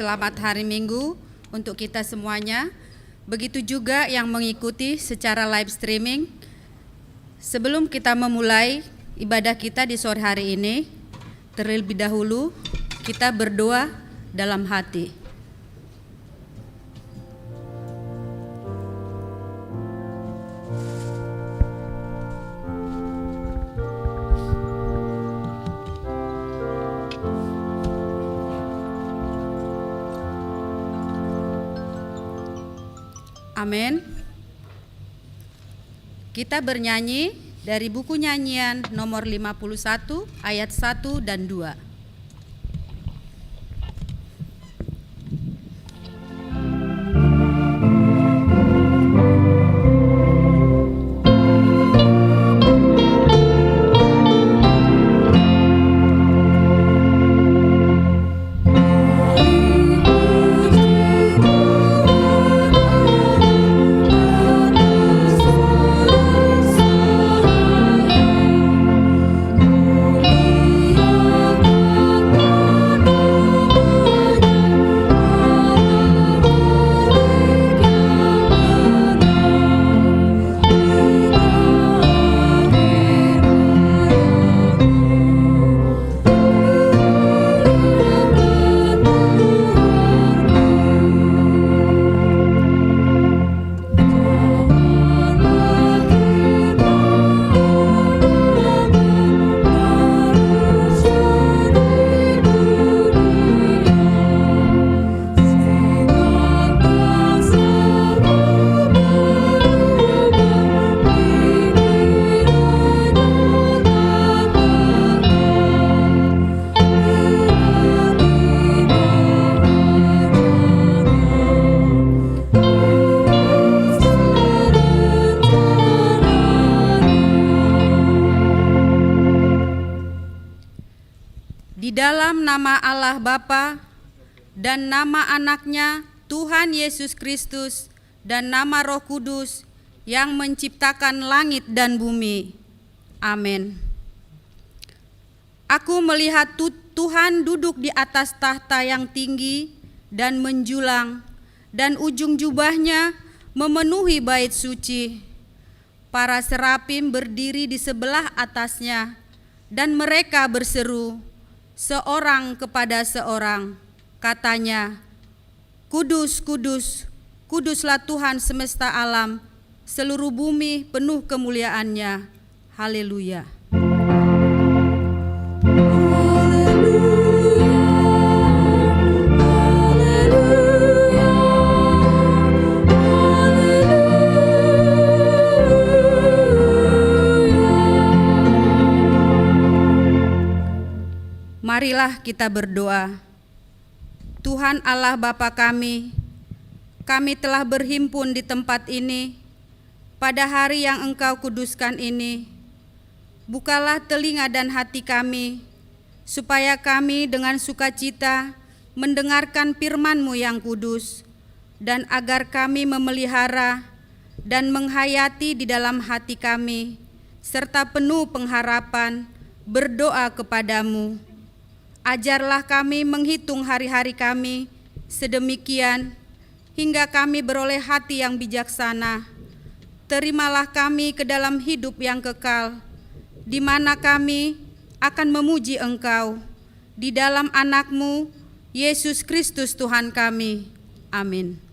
Selamat hari Minggu untuk kita semuanya. Begitu juga yang mengikuti secara live streaming. Sebelum kita memulai ibadah kita di sore hari ini, terlebih dahulu kita berdoa dalam hati. Amin. Kita bernyanyi dari buku nyanyian nomor 51 ayat 1 dan 2. Di dalam nama Allah Bapa dan nama Anaknya Tuhan Yesus Kristus dan nama Roh Kudus yang menciptakan langit dan bumi. Amin. Aku melihat Tuhan duduk di atas tahta yang tinggi dan menjulang, dan ujung jubahnya memenuhi bait suci. Para serafim berdiri di sebelah atasnya, dan mereka berseru, seorang kepada seorang, katanya, Kudus, kudus, kuduslah Tuhan semesta alam, seluruh bumi penuh kemuliaan-Nya. Haleluya. Marilah kita berdoa. Tuhan Allah Bapa kami telah berhimpun di tempat ini pada hari yang Engkau kuduskan ini. Bukalah telinga dan hati kami, supaya kami dengan sukacita mendengarkan firman-Mu yang kudus, dan agar kami memelihara dan menghayati di dalam hati kami, serta penuh pengharapan berdoa kepadamu. Ajarlah kami menghitung hari-hari kami sedemikian hingga kami beroleh hati yang bijaksana. Terimalah kami ke dalam hidup yang kekal, di mana kami akan memuji Engkau di dalam Anak-Mu, Yesus Kristus Tuhan kami. Amin.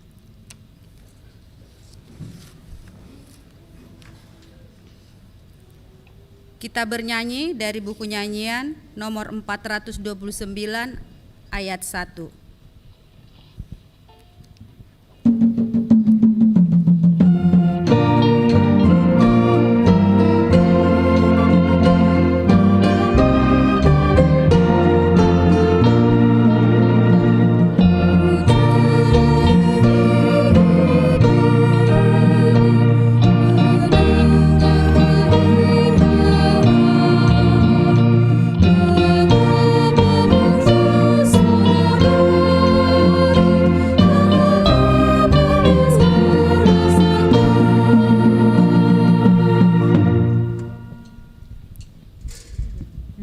Kita bernyanyi dari buku nyanyian nomor 429 ayat 1.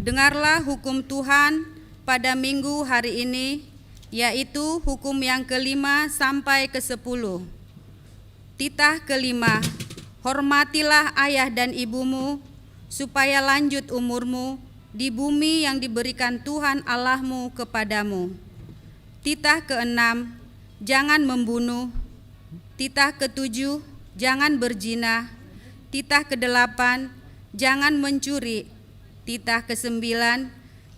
Dengarlah hukum Tuhan pada minggu hari ini, yaitu hukum yang kelima sampai ke-10. Titah kelima, hormatilah ayah dan ibumu, supaya lanjut umurmu di bumi yang diberikan Tuhan Allahmu kepadamu. Titah keenam, jangan membunuh. Titah ketujuh, jangan berzina. Titah kedelapan, jangan mencuri. Titah kesembilan,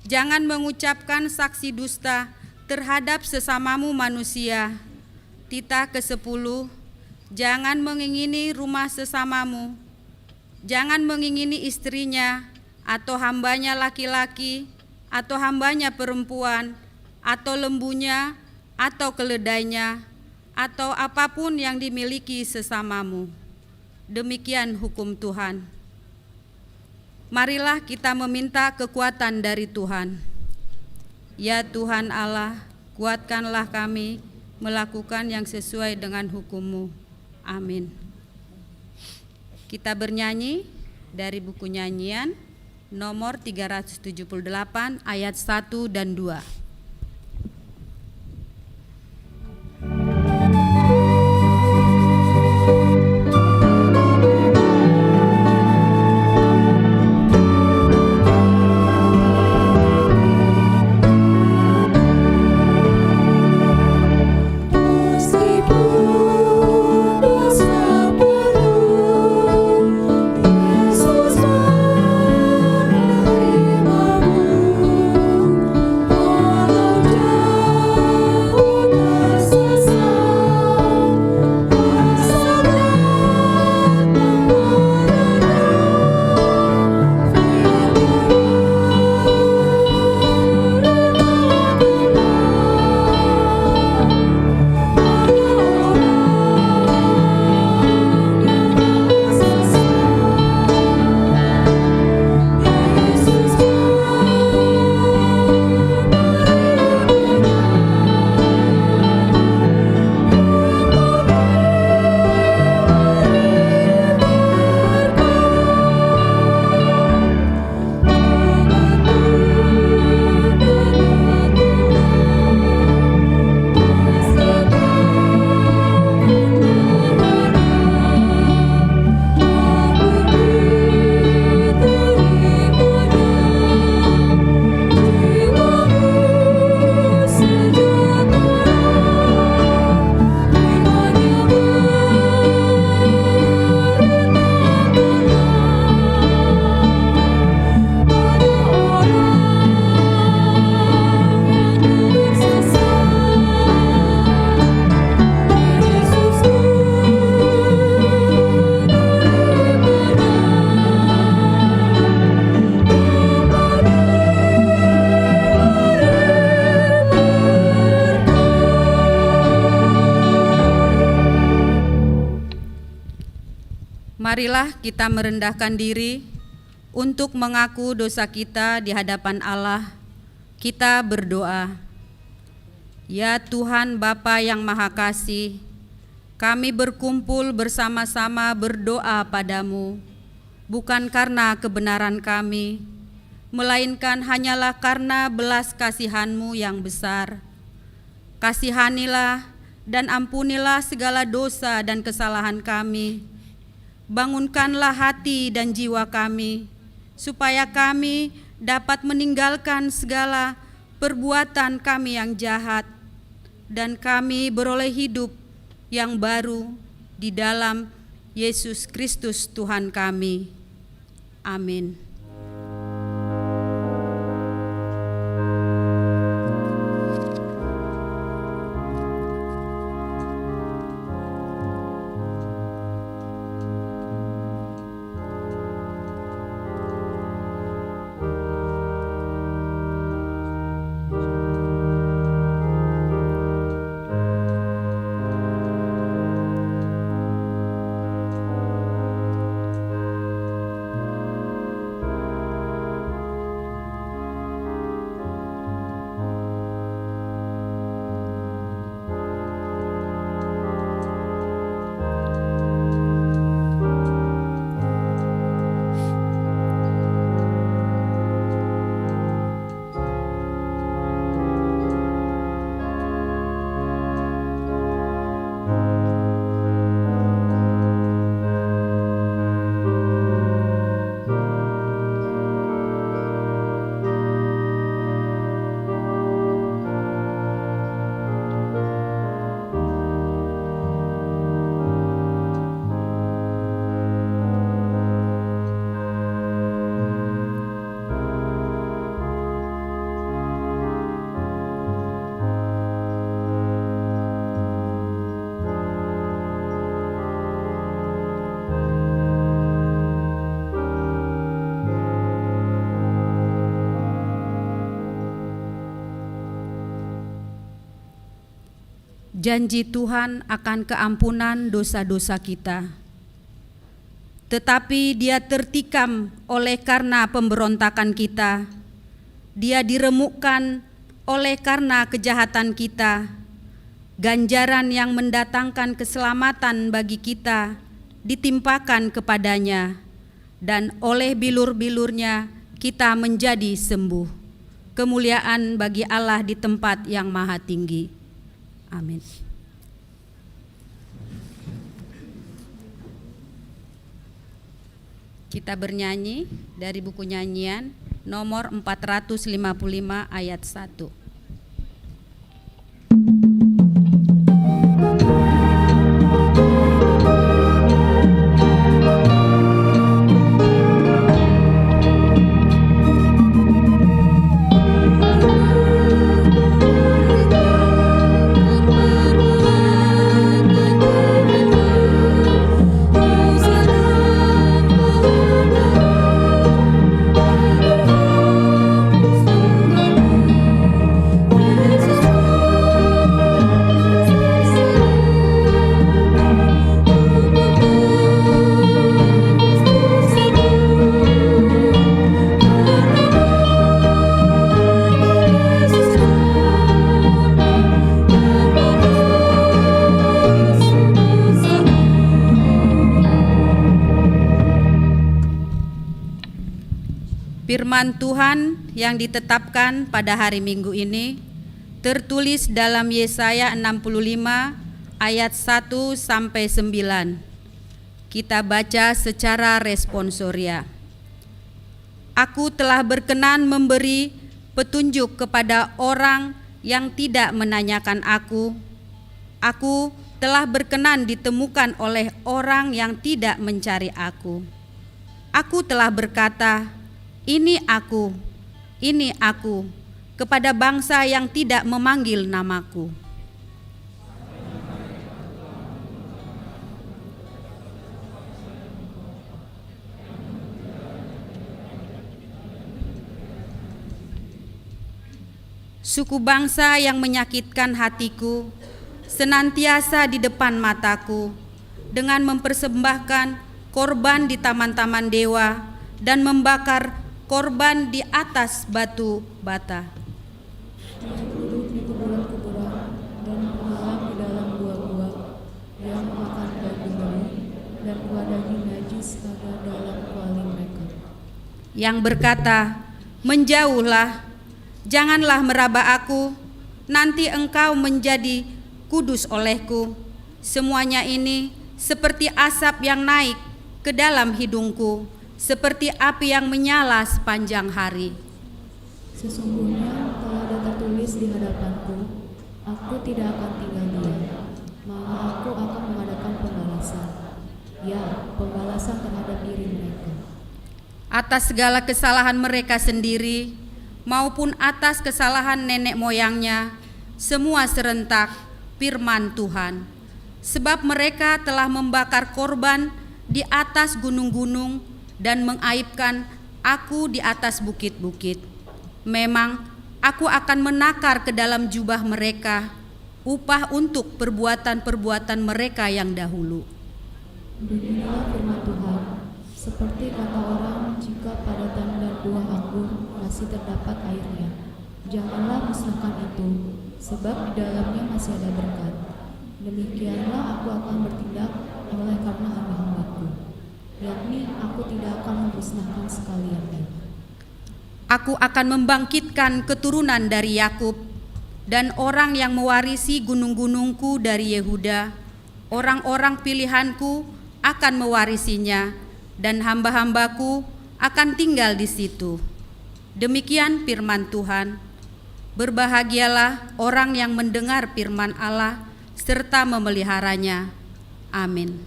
jangan mengucapkan saksi dusta terhadap sesamamu manusia. Titah ke-10, jangan mengingini rumah sesamamu. Jangan mengingini istrinya, atau hambanya laki-laki, atau hambanya perempuan, atau lembunya, atau keledainya, atau apapun yang dimiliki sesamamu. Demikian hukum Tuhan. Marilah kita meminta kekuatan dari Tuhan. Ya Tuhan Allah, kuatkanlah kami melakukan yang sesuai dengan hukum-Mu. Amin. Kita bernyanyi dari buku nyanyian nomor 378 ayat 1 dan 2. Marilah kita merendahkan diri untuk mengaku dosa kita di hadapan Allah. Kita berdoa. Ya Tuhan Bapa yang Maha Kasih, kami berkumpul bersama-sama berdoa padamu, bukan karena kebenaran kami, melainkan hanyalah karena belas kasihan-Mu yang besar. Kasihanilah dan ampunilah segala dosa dan kesalahan kami. Bangunkanlah hati dan jiwa kami, supaya kami dapat meninggalkan segala perbuatan kami yang jahat, dan kami beroleh hidup yang baru di dalam Yesus Kristus Tuhan kami. Amin. janji Tuhan akan keampunan dosa-dosa kita. Tetapi Dia tertikam oleh karena pemberontakan kita. Dia diremukkan oleh karena kejahatan kita. Ganjaran yang mendatangkan keselamatan bagi kita ditimpakan kepadanya, dan oleh bilur-bilurnya kita menjadi sembuh. Kemuliaan bagi Allah di tempat yang maha tinggi. Amin. Kita bernyanyi dari buku nyanyian nomor 455 ayat 1. Firman Tuhan yang ditetapkan pada hari Minggu ini tertulis dalam Yesaya 65 ayat 1 sampai 9. Kita baca secara responsoria. Aku telah berkenan memberi petunjuk kepada orang yang tidak menanyakan aku. Aku telah berkenan ditemukan oleh orang yang tidak mencari aku. Aku telah berkata, ini aku, kepada bangsa yang tidak memanggil namaku. Suku bangsa yang menyakitkan hatiku senantiasa di depan mataku dengan mempersembahkan korban di taman-taman dewa dan membakar korban di atas batu bata. Dia duduk di kuburan-kuburan dan bermalam di dalam gua-gua. Dia memakan daging babi dan buah daging najis ada dalam kuali mereka. Yang berkata, menjauhlah, janganlah meraba aku, nanti engkau menjadi kudus olehku. Semuanya ini seperti asap yang naik ke dalam hidungku, seperti api yang menyala sepanjang hari. Sesungguhnya telah ada tertulis di hadapanku, aku tidak akan tinggal diam, malah aku akan mengadakan pembalasan. Ya, pembalasan terhadap diri mereka. Atas segala kesalahan mereka sendiri, maupun atas kesalahan nenek moyangnya, semua serentak firman Tuhan. Sebab mereka telah membakar korban di atas gunung-gunung dan mengaibkan aku di atas bukit-bukit. Memang aku akan menakar ke dalam jubah mereka upah untuk perbuatan-perbuatan mereka yang dahulu. Beginilah firman Tuhan, seperti kata orang jika pada tandan buah anggur masih terdapat airnya, janganlah musnahkan itu, sebab di dalamnya masih ada berkat. Demikianlah aku akan bertindak oleh karena hamba-hambaku, yakni aku tidak akan memusnahkan sekaliannya. Aku akan membangkitkan keturunan dari Yakub dan orang yang mewarisi gunung-gunungku dari Yehuda. Orang-orang pilihanku akan mewarisinya dan hamba-hambaku akan tinggal di situ. Demikian firman Tuhan. Berbahagialah orang yang mendengar firman Allah serta memeliharanya. Amin.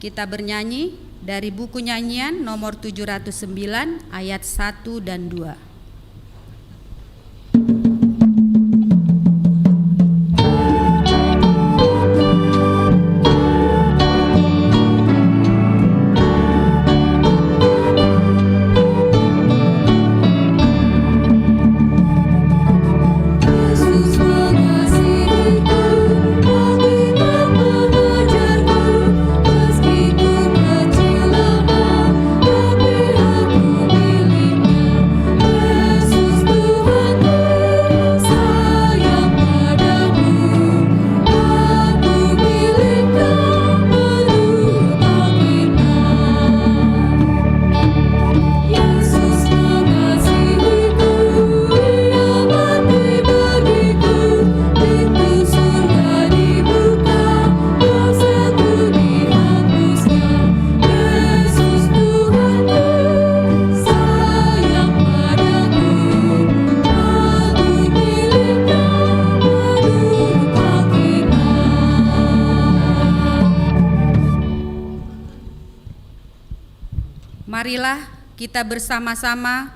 Kita bernyanyi dari buku nyanyian nomor 709 ayat 1 dan 2. Yesus mengasihi Marilah kita bersama-sama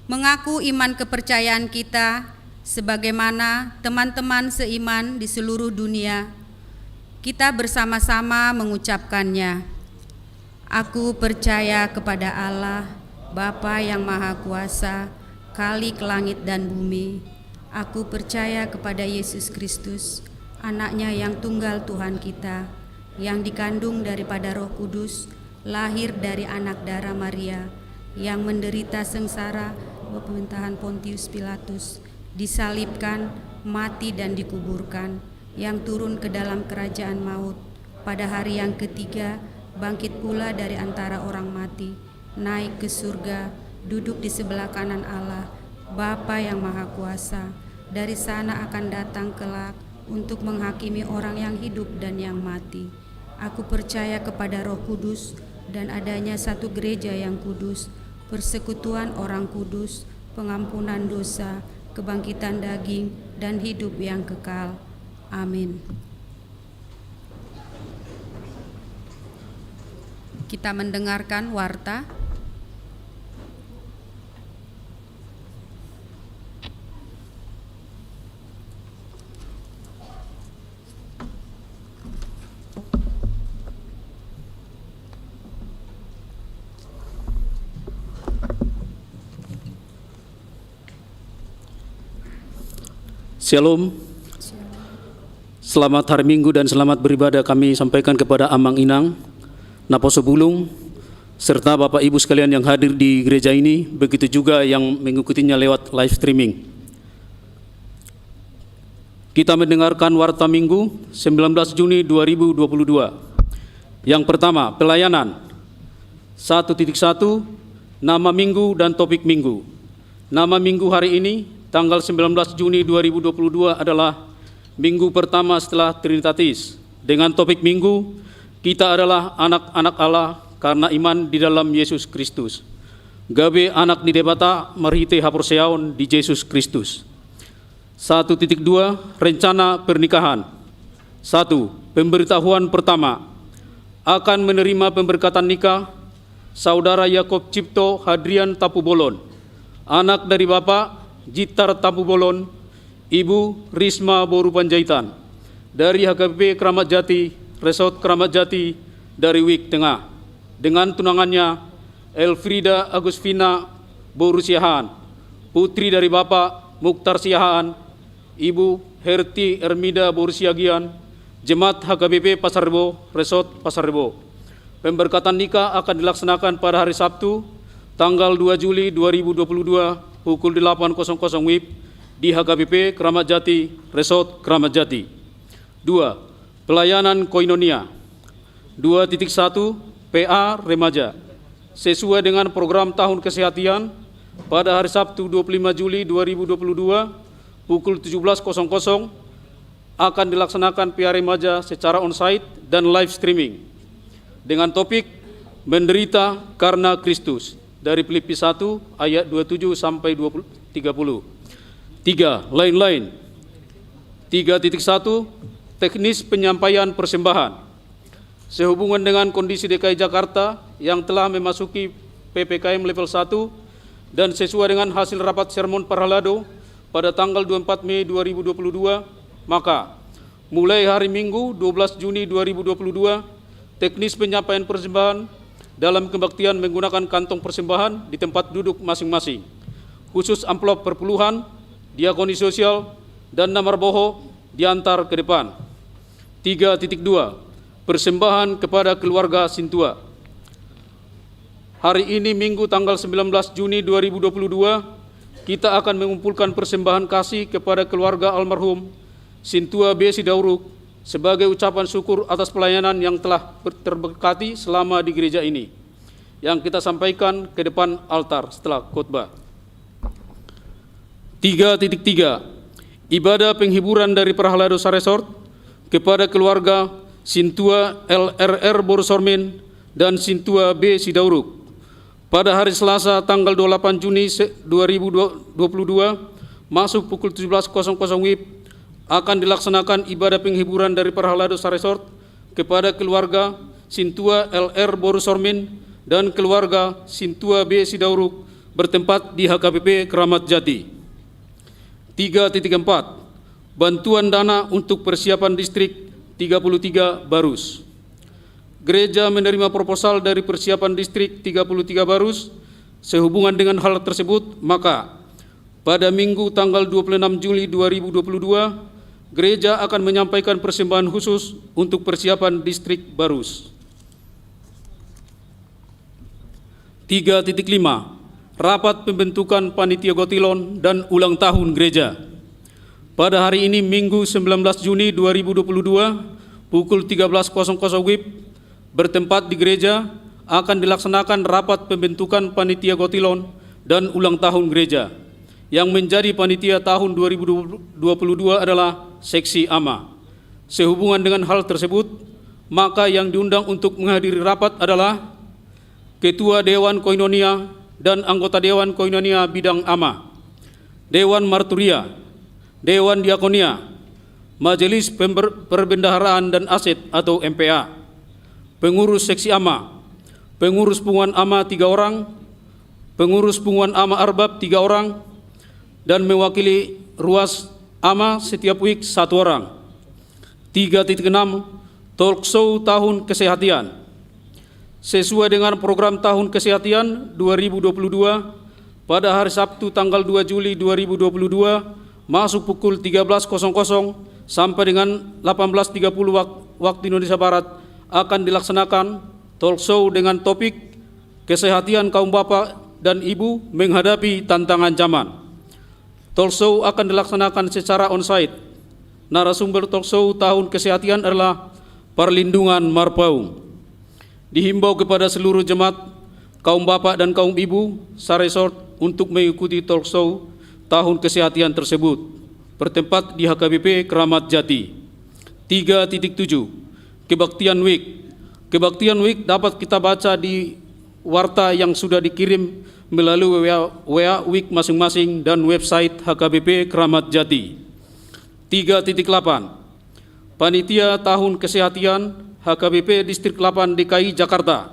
mengaku iman kepercayaan kita sebagaimana teman-teman seiman di seluruh dunia. Kita bersama-sama mengucapkannya. Aku percaya kepada Allah, Bapa yang Maha Kuasa, Khalik langit dan bumi. Aku percaya kepada Yesus Kristus, Anaknya yang tunggal Tuhan kita, yang dikandung daripada Roh Kudus, lahir dari anak darah Maria, yang menderita sengsara pemerintahan Pontius Pilatus, disalibkan, mati dan dikuburkan, yang turun ke dalam kerajaan maut, pada hari yang ketiga bangkit pula dari antara orang mati, naik ke surga, duduk di sebelah kanan Allah, Bapa yang Maha Kuasa. Dari sana akan datang kelak untuk menghakimi orang yang hidup dan yang mati. Aku percaya kepada Roh Kudus dan adanya satu gereja yang kudus, persekutuan orang kudus, pengampunan dosa, kebangkitan daging, dan hidup yang kekal. Amin. Kita mendengarkan warta. Shalom. Selamat hari Minggu dan selamat beribadah kami sampaikan kepada Amang Inang, Naposo Bulung, serta Bapak Ibu sekalian yang hadir di gereja ini, begitu juga yang mengikutinya lewat live streaming. Kita mendengarkan Warta Minggu 19 Juni 2022. Yang pertama, pelayanan. 1.1, nama minggu dan topik minggu. Nama minggu hari ini tanggal 19 Juni 2022 adalah minggu pertama setelah Trinitatis. Dengan topik minggu, kita adalah anak-anak Allah karena iman di dalam Yesus Kristus. Gabe anak di debata merhite haporseaon di Yesus Kristus. 1.2, rencana pernikahan. 1. Pemberitahuan pertama. Akan menerima pemberkatan nikah Saudara Yakob Cipto Hadrian Tapubolon, anak dari Bapak Jitar Tapubolon, Ibu Risma Boru Panjaitan, dari HKBP Kramat Jati, Resort Kramat Jati, dari Wik Tengah, dengan tunangannya Elfrida Agustina Boru Siahaan, putri dari Bapak Mukhtar Siahaan, Ibu Herti Ermida Boru Siagian, Jemaat HKBP Pasar Rebo, Resort Pasar Rebo. Pemberkatan nikah akan dilaksanakan pada hari Sabtu, tanggal 2 Juli 2022, pukul 8.00 WIB di HKBP Kramat Jati, Resort Kramat Jati. 2. Pelayanan Koinonia. 2.1 PA Remaja. Sesuai dengan program tahun kesehatan, pada hari Sabtu 25 Juli 2022, pukul 17.00 akan dilaksanakan PA Remaja secara onsite dan live streaming dengan topik menderita karena Kristus, dari Filipi 1 ayat 27 sampai 30. 3. Lain-lain. 3.1 teknis penyampaian persembahan. Sehubungan dengan kondisi DKI Jakarta yang telah memasuki PPKM level 1 dan sesuai dengan hasil rapat sermon Parhalado pada tanggal 24 Mei 2022, maka mulai hari Minggu 12 Juni 2022, teknis penyampaian persembahan dalam kebaktian menggunakan kantong persembahan di tempat duduk masing-masing, khusus amplop perpuluhan, diakoni sosial, dan nomor boho diantar ke depan. 3.2 Persembahan kepada keluarga Sintua. Hari ini Minggu tanggal 19 Juni 2022, kita akan mengumpulkan persembahan kasih kepada keluarga almarhum Sintua B. Sidauruk sebagai ucapan syukur atas pelayanan yang telah terberkati selama di gereja ini, yang kita sampaikan ke depan altar setelah khotbah. 3.3 Ibadah penghiburan dari Prahalado Resort kepada keluarga Sintua LRR Borsormin dan Sintua B. Sidauruk pada hari Selasa tanggal 28 Juni 2022 masuk pukul 17.00 WIB akan dilaksanakan ibadah penghiburan dari Prahalado Resort kepada keluarga Sintua LR Borsormin dan keluarga Sintua B. Sidauruk bertempat di HKBP Keramat Jati. 3.4 Bantuan dana untuk persiapan distrik 33 Barus. Gereja menerima proposal dari persiapan distrik 33 Barus. Sehubungan dengan hal tersebut, maka pada Minggu tanggal 26 Juli 2022, gereja akan menyampaikan persembahan khusus untuk persiapan distrik Barus. 3.5 Rapat pembentukan panitia Gotilon dan ulang tahun gereja. Pada hari ini Minggu 19 Juni 2022 pukul 13.00 WIB bertempat di gereja akan dilaksanakan rapat pembentukan panitia Gotilon dan ulang tahun gereja. Yang menjadi panitia tahun 2022 adalah Seksi AMA. Sehubungan dengan hal tersebut, maka yang diundang untuk menghadiri rapat adalah Ketua Dewan Koinonia dan anggota Dewan Koinonia bidang AMA, Dewan Marturia, Dewan Diakonia, Majelis Perbendaharaan dan Aset atau MPA, pengurus Seksi AMA, pengurus pengumuman AMA 3 orang, pengurus pengumuman AMA Arbab 3 orang, dan mewakili ruas AMA setiap week 1 orang. 3.6 Talk Show Tahun Kesehatan. Sesuai dengan program Tahun Kesehatan 2022, pada hari Sabtu tanggal 2 Juli 2022, masuk pukul 13.00 sampai dengan 18.30 waktu Indonesia Barat, akan dilaksanakan talk show dengan topik kesehatan kaum bapak dan ibu menghadapi tantangan zaman. Talk show akan dilaksanakan secara on-site. Narasumber talk show Tahun Kesehatan adalah Perlindungan Marpaung. Dihimbau kepada seluruh jemaat, kaum bapak dan kaum ibu, saresort untuk mengikuti talk show Tahun Kesehatan tersebut. Bertempat di HKBP Keramat Jati. 3.7 Kebaktian Week. Kebaktian Week dapat kita baca di warta yang sudah dikirim melalui WA Week masing-masing dan website HKBP Keramat Jati. 3.8 Panitia Tahun Kesehatan HKBP Distrik 8 DKI Jakarta.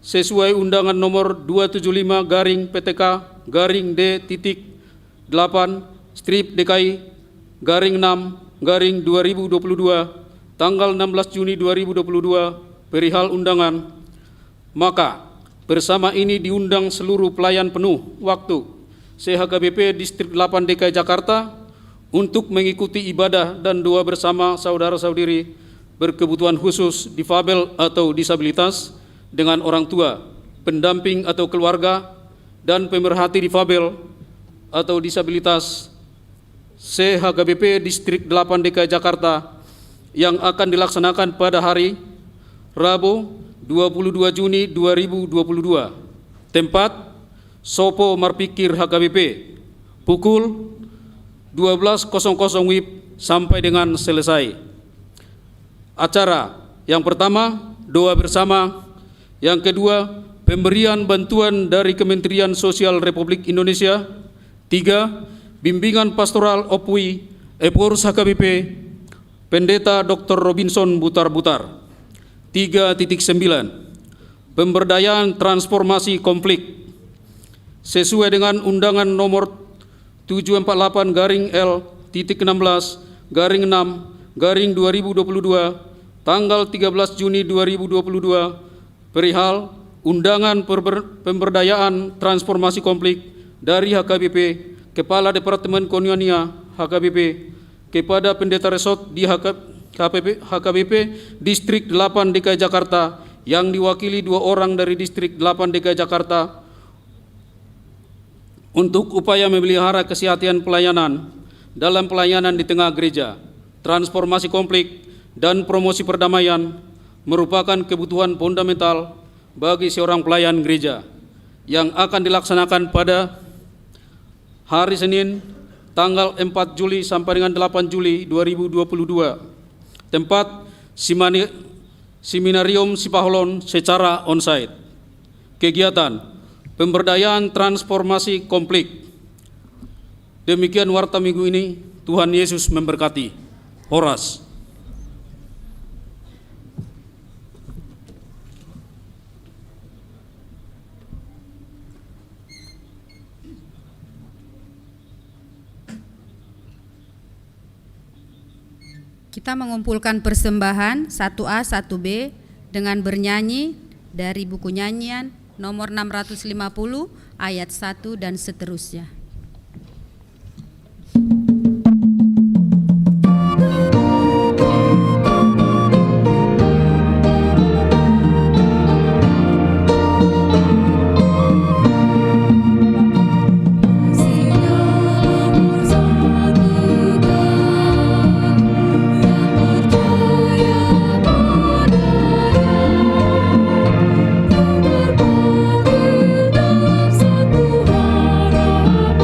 Sesuai undangan nomor 275-DTT-6-DKI-6-2022 tanggal 16 Juni 2022 perihal undangan, maka bersama ini diundang seluruh pelayan penuh waktu CHKBP Distrik 8 DKI Jakarta untuk mengikuti ibadah dan doa bersama saudara-saudari berkebutuhan khusus difabel atau disabilitas dengan orang tua, pendamping atau keluarga, dan pemerhati difabel atau disabilitas CHKBP Distrik 8 DKI Jakarta yang akan dilaksanakan pada hari Rabu 22 Juni 2022. Tempat Sopo Marpikir HKBP pukul 12.00 WIB sampai dengan selesai. Acara yang pertama doa bersama, yang kedua pemberian bantuan dari Kementerian Sosial Republik Indonesia, 3 bimbingan pastoral OPWI Epurs HKBP Pendeta Dr. Robinson Butar-Butar. 3.9 Pemberdayaan transformasi konflik. Sesuai dengan undangan nomor 748-L-16-6-2022 tanggal 13 Juni 2022 perihal undangan pemberdayaan transformasi konflik dari HKBP Kepala Departemen Koinonia HKBP kepada Pendeta Resort di HKBP Distrik 8 DKI Jakarta yang diwakili 2 orang dari Distrik 8 DKI Jakarta untuk upaya memelihara kesehatan pelayanan dalam pelayanan di tengah gereja. Transformasi konflik dan promosi perdamaian merupakan kebutuhan fundamental bagi seorang pelayan gereja yang akan dilaksanakan pada hari Senin tanggal 4 Juli sampai dengan 8 Juli 2022. Tempat Seminarium Sipaholon secara on-site. Kegiatan pemberdayaan transformasi konflik. Demikian warta minggu ini. Tuhan Yesus memberkati. Horas. Kita mengumpulkan persembahan 1A 1B dengan bernyanyi dari buku nyanyian nomor 650 ayat 1 dan seterusnya. Satu harapan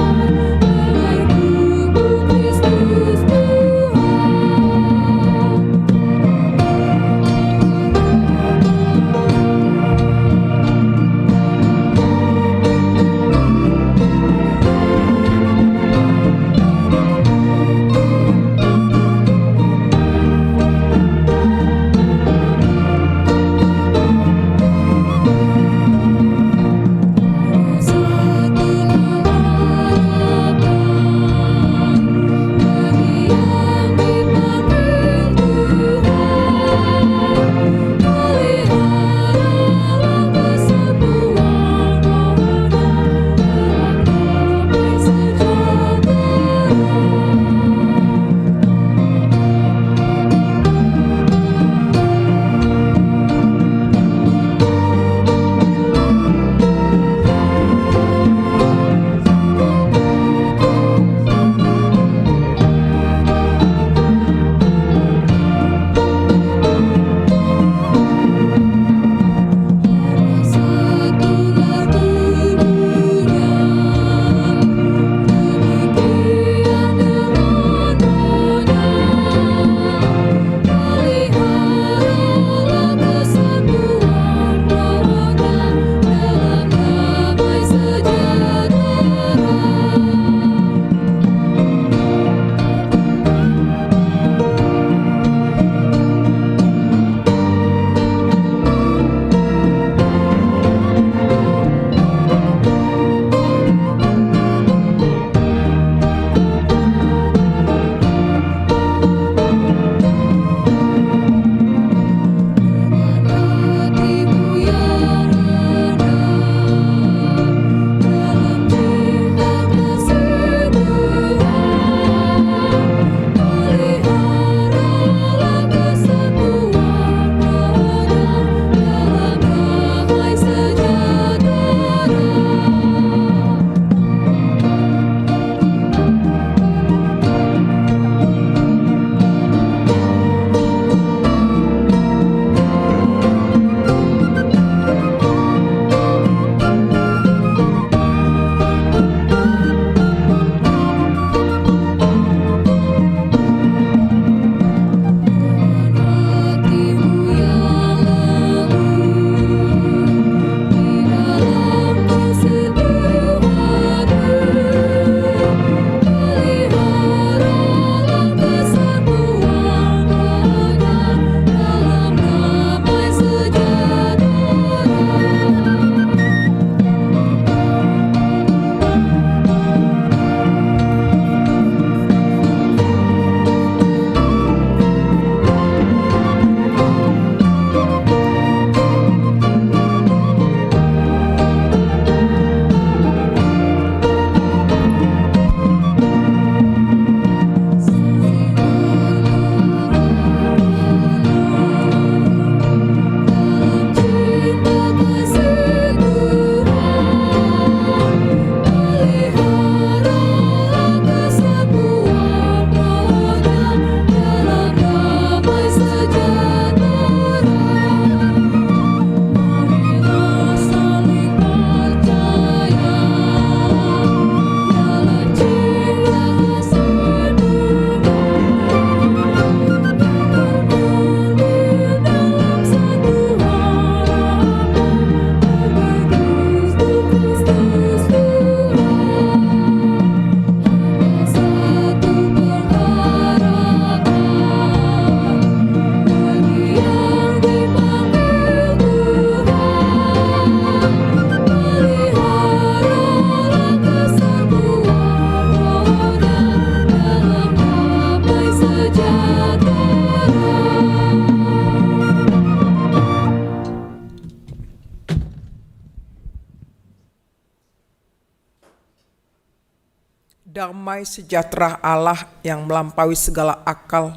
Damai sejahtera Allah yang melampaui segala akal,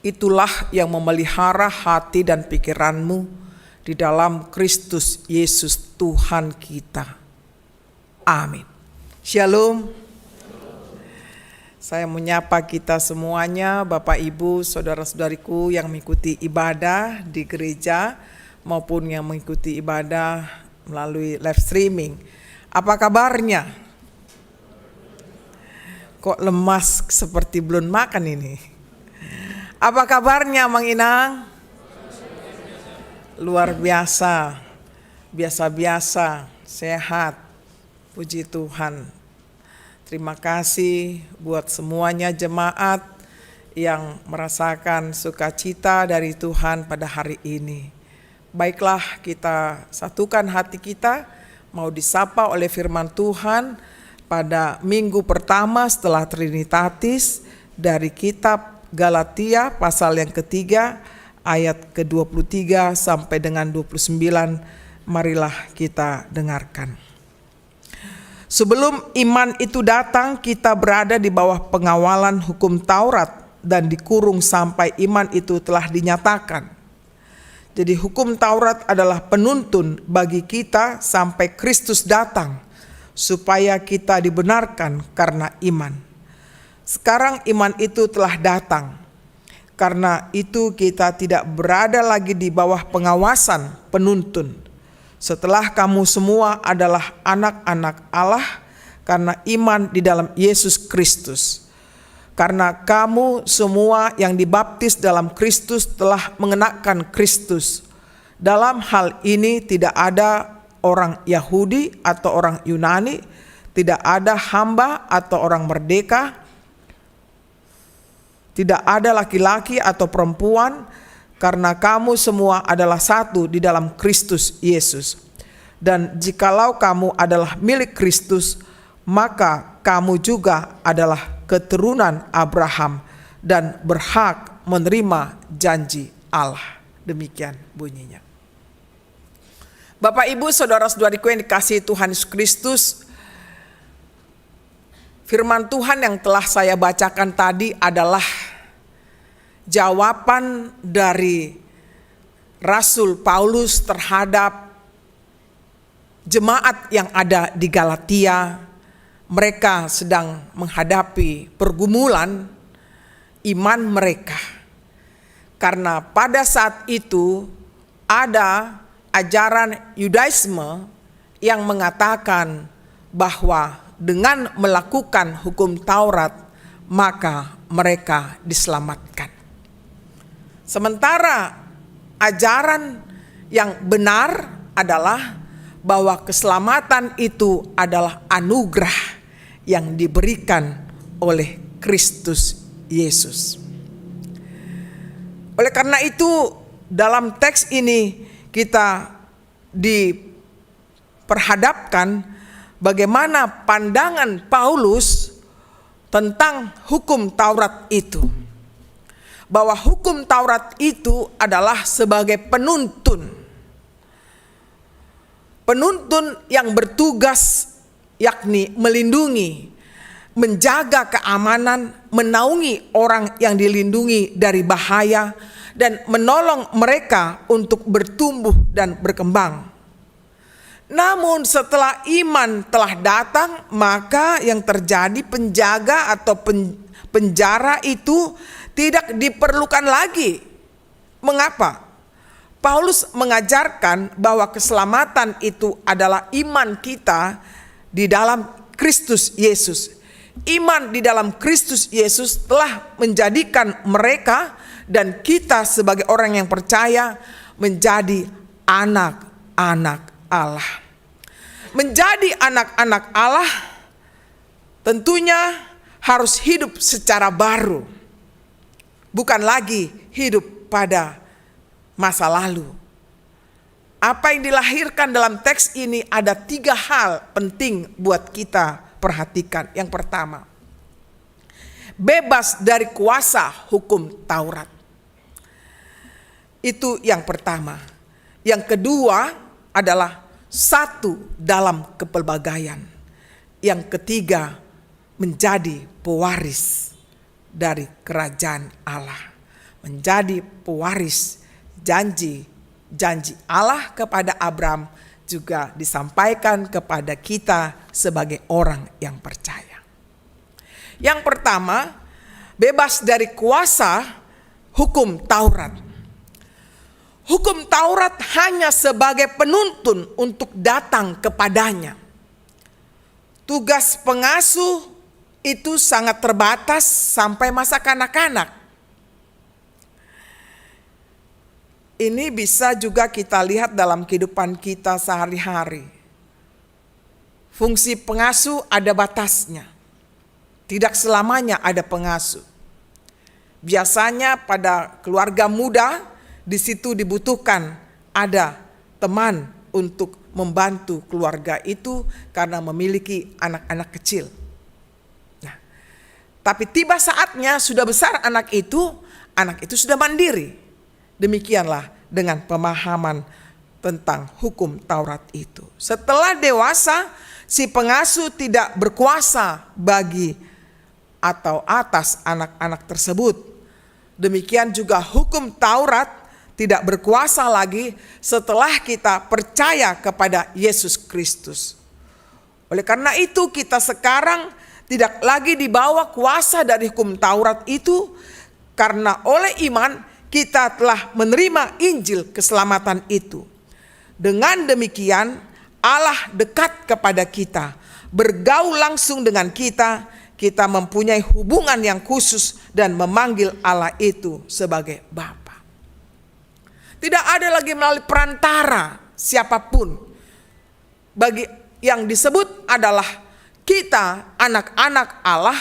itulah yang memelihara hati dan pikiranmu di dalam Kristus Yesus Tuhan kita. Amin. Shalom. Saya menyapa kita semuanya, Bapak Ibu, saudara-saudariku yang mengikuti ibadah di gereja maupun yang mengikuti ibadah melalui live streaming. Apa kabarnya? Kok lemas seperti belum makan ini? Apa kabarnya Mang Inang? Luar biasa, biasa-biasa, sehat, puji Tuhan. Terima kasih buat semuanya jemaat yang merasakan sukacita dari Tuhan pada hari ini. Baiklah, kita satukan hati kita, mau disapa oleh firman Tuhan pada minggu pertama setelah Trinitatis dari kitab Galatia pasal yang ketiga ayat ke-23 sampai dengan 29. Marilah kita dengarkan. Sebelum iman itu datang, kita berada di bawah pengawalan hukum Taurat dan dikurung sampai iman itu telah dinyatakan. Jadi hukum Taurat adalah penuntun bagi kita sampai Kristus datang, supaya kita dibenarkan karena iman. Sekarang iman itu telah datang. Karena itu kita tidak berada lagi di bawah pengawasan penuntun. Setelah kamu semua adalah anak-anak Allah karena iman di dalam Yesus Kristus. Karena kamu semua yang dibaptis dalam Kristus telah mengenakan Kristus. Dalam hal ini tidak ada orang Yahudi atau orang Yunani, tidak ada hamba atau orang merdeka, tidak ada laki-laki atau perempuan, karena kamu semua adalah satu di dalam Kristus Yesus. Dan jikalau kamu adalah milik Kristus, maka kamu juga adalah keturunan Abraham dan berhak menerima janji Allah. Demikian bunyinya. Bapak, Ibu, saudara-saudariku yang dikasihi Tuhan Yesus Kristus, firman Tuhan yang telah saya bacakan tadi adalah jawaban dari Rasul Paulus terhadap jemaat yang ada di Galatia. Mereka sedang menghadapi pergumulan iman mereka. Karena pada saat itu ada ajaran Yudaisme yang mengatakan bahwa dengan melakukan hukum Taurat maka mereka diselamatkan. Sementara ajaran yang benar adalah bahwa keselamatan itu adalah anugerah yang diberikan oleh Kristus Yesus. Oleh karena itu dalam teks ini kita diperhadapkan bagaimana pandangan Paulus tentang hukum Taurat itu. Bahwa hukum Taurat itu adalah sebagai penuntun. Penuntun yang bertugas yakni melindungi, menjaga keamanan, menaungi orang yang dilindungi dari bahaya, dan menolong mereka untuk bertumbuh dan berkembang. Namun setelah iman telah datang, maka yang terjadi penjaga atau penjara itu tidak diperlukan lagi. Mengapa? Paulus mengajarkan bahwa keselamatan itu adalah iman kita di dalam Kristus Yesus. Iman di dalam Kristus Yesus telah menjadikan mereka dan kita sebagai orang yang percaya menjadi anak-anak Allah. Menjadi anak-anak Allah tentunya harus hidup secara baru. Bukan lagi hidup pada masa lalu. Apa yang dilahirkan dalam teks ini ada 3 hal penting buat kita perhatikan. Yang pertama, bebas dari kuasa hukum Taurat. Itu yang pertama. Yang kedua adalah satu dalam kepelbagaian. Yang ketiga, menjadi pewaris dari kerajaan Allah, menjadi pewaris janji Allah kepada Abraham juga disampaikan kepada kita sebagai orang yang percaya. Yang pertama, bebas dari kuasa hukum Taurat. Hukum Taurat hanya sebagai penuntun untuk datang kepadanya. Tugas pengasuh itu sangat terbatas sampai masa kanak-kanak. Ini bisa juga kita lihat dalam kehidupan kita sehari-hari. Fungsi pengasuh ada batasnya. Tidak selamanya ada pengasuh. Biasanya pada keluarga muda, di situ dibutuhkan ada teman untuk membantu keluarga itu karena memiliki anak-anak kecil. Nah, tapi tiba saatnya sudah besar anak itu sudah mandiri. Demikianlah dengan pemahaman tentang hukum Taurat itu. Setelah dewasa, si pengasuh tidak berkuasa bagi atau atas anak-anak tersebut. Demikian juga hukum Taurat tidak berkuasa lagi setelah kita percaya kepada Yesus Kristus. Oleh karena itu kita sekarang tidak lagi dibawa kuasa dari hukum Taurat itu, karena oleh iman kita telah menerima Injil keselamatan itu. Dengan demikian Allah dekat kepada kita, bergaul langsung dengan kita, kita mempunyai hubungan yang khusus dan memanggil Allah itu sebagai Bapa. Tidak ada lagi melalui perantara siapapun. Bagi yang disebut adalah kita anak-anak Allah,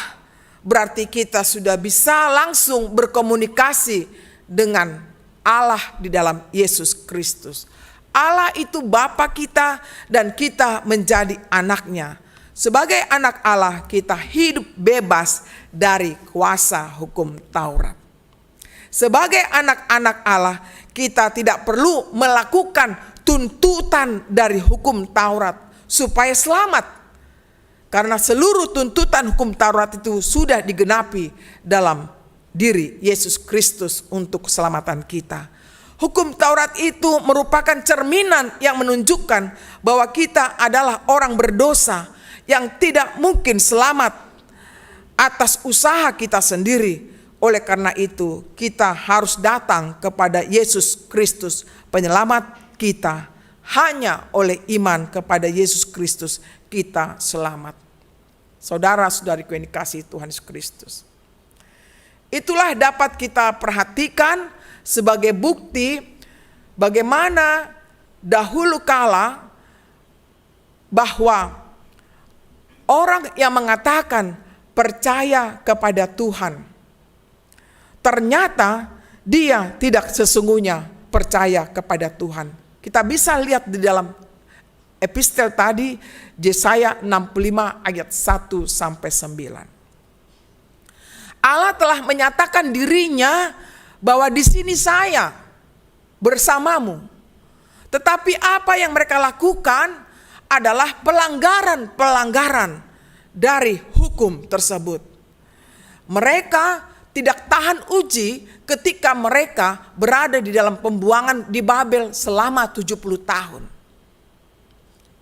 berarti kita sudah bisa langsung berkomunikasi dengan Allah di dalam Yesus Kristus. Allah itu Bapa kita dan kita menjadi anaknya. Sebagai anak Allah kita hidup bebas dari kuasa hukum Taurat. Sebagai anak-anak Allah kita tidak perlu melakukan tuntutan dari hukum Taurat supaya selamat. Karena seluruh tuntutan hukum Taurat itu sudah digenapi dalam diri Yesus Kristus untuk keselamatan kita. Hukum Taurat itu merupakan cerminan yang menunjukkan bahwa kita adalah orang berdosa yang tidak mungkin selamat atas usaha kita sendiri. Oleh karena itu, kita harus datang kepada Yesus Kristus, penyelamat kita. Hanya oleh iman kepada Yesus Kristus kita selamat. Saudara-saudariku yang dikasihi Tuhan Yesus Kristus. Itulah dapat kita perhatikan sebagai bukti bagaimana dahulu kala bahwa orang yang mengatakan percaya kepada Tuhan, ternyata dia tidak sesungguhnya percaya kepada Tuhan. Kita bisa lihat di dalam epistel tadi, Yesaya 65 ayat 1 sampai 9. Allah telah menyatakan dirinya bahwa di sini saya bersamamu. Tetapi apa yang mereka lakukan adalah pelanggaran dari hukum tersebut. Mereka tidak tahan uji ketika mereka berada di dalam pembuangan di Babel selama 70 tahun.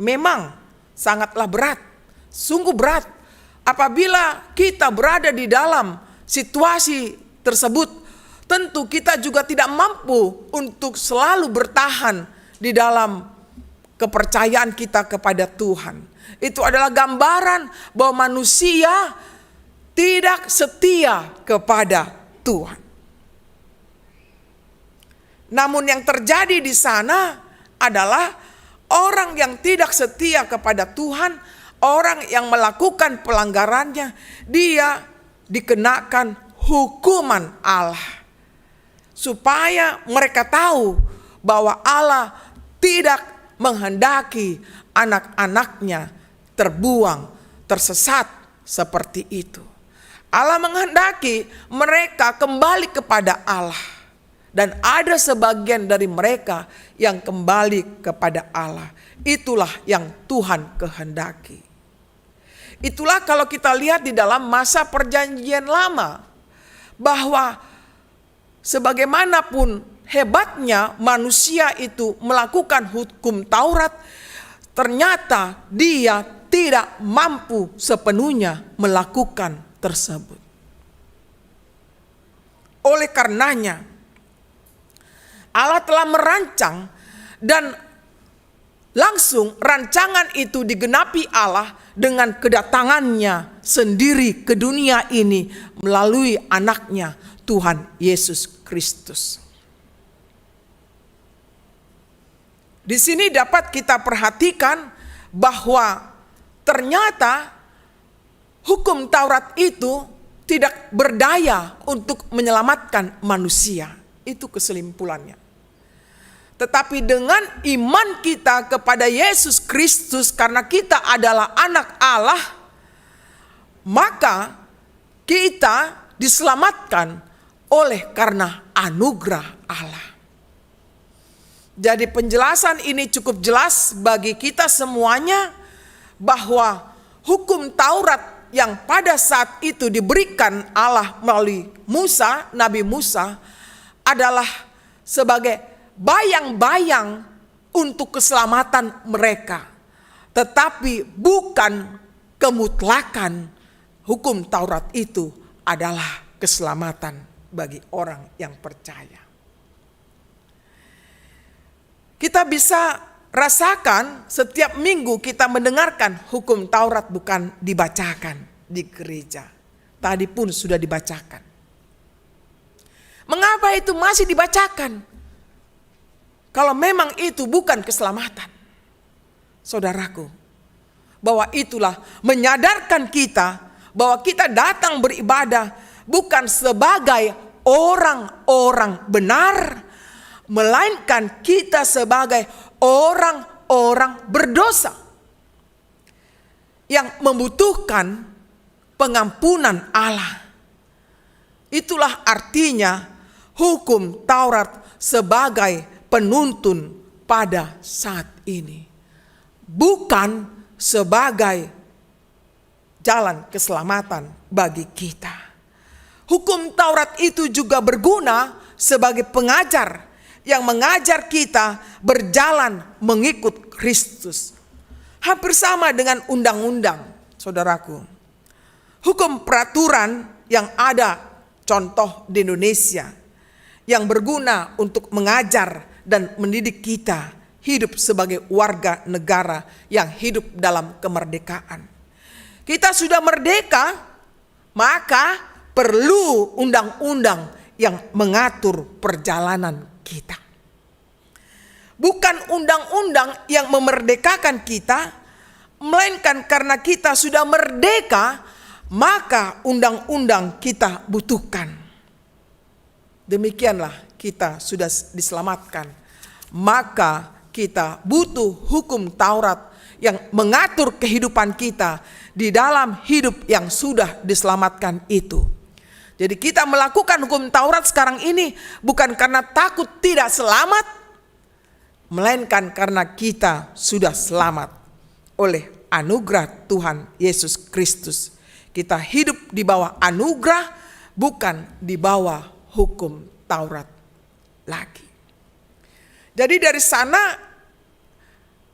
Memang sangatlah berat, sungguh berat apabila kita berada di dalam situasi tersebut. Tentu kita juga tidak mampu untuk selalu bertahan di dalam kepercayaan kita kepada Tuhan. Itu adalah gambaran bahwa manusia tidak setia kepada Tuhan. Namun yang terjadi di sana adalah orang yang tidak setia kepada Tuhan, orang yang melakukan pelanggarannya, dia dikenakan hukuman Allah. Supaya mereka tahu bahwa Allah tidak menghendaki anak-anaknya terbuang, tersesat seperti itu. Allah menghendaki mereka kembali kepada Allah. Dan ada sebagian dari mereka yang kembali kepada Allah. Itulah yang Tuhan kehendaki. Itulah kalau kita lihat di dalam masa perjanjian lama, bahwa sebagaimanapun hebatnya manusia itu melakukan hukum Taurat, ternyata dia tidak mampu sepenuhnya melakukan tersebut. Oleh karenanya, Allah telah merancang dan langsung rancangan itu digenapi Allah dengan kedatangannya sendiri ke dunia ini melalui anaknya Tuhan Yesus Kristus. Di sini dapat kita perhatikan bahwa ternyata hukum Taurat itu tidak berdaya untuk menyelamatkan manusia. Itu kesimpulannya. Tetapi dengan iman kita kepada Yesus Kristus, karena kita adalah anak Allah, maka kita diselamatkan oleh karena anugerah Allah. Jadi penjelasan ini cukup jelas bagi kita semuanya bahwa hukum Taurat yang pada saat itu diberikan Allah melalui Musa, Nabi Musa, adalah sebagai bayang-bayang untuk keselamatan mereka. Tetapi bukan kemutlakan hukum Taurat itu adalah keselamatan bagi orang yang percaya. Kita bisa rasakan setiap minggu kita mendengarkan hukum Taurat bukan dibacakan di gereja. Tadi pun sudah dibacakan. Mengapa itu masih dibacakan? Kalau memang itu bukan keselamatan. Saudaraku, bahwa itulah menyadarkan kita bahwa kita datang beribadah bukan sebagai orang-orang benar, melainkan kita sebagai orang-orang berdosa yang membutuhkan pengampunan Allah. Itulah artinya hukum Taurat sebagai penuntun pada saat ini, bukan sebagai jalan keselamatan bagi kita. Hukum Taurat itu juga berguna sebagai pengajar yang mengajar kita berjalan mengikut Kristus. Hampir sama dengan undang-undang, saudaraku. Hukum peraturan yang ada contoh di Indonesia yang berguna untuk mengajar dan mendidik kita hidup sebagai warga negara yang hidup dalam kemerdekaan. Kita sudah merdeka, maka perlu undang-undang yang mengatur perjalanan kita. Bukan undang-undang yang memerdekakan kita, melainkan karena kita sudah merdeka, maka undang-undang kita butuhkan. Demikianlah kita sudah diselamatkan, maka kita butuh hukum Taurat yang mengatur kehidupan kita di dalam hidup yang sudah diselamatkan itu. Jadi kita melakukan hukum Taurat sekarang ini bukan karena takut tidak selamat, melainkan karena kita sudah selamat oleh anugerah Tuhan Yesus Kristus. Kita hidup di bawah anugerah, bukan di bawah hukum Taurat lagi. Jadi dari sana,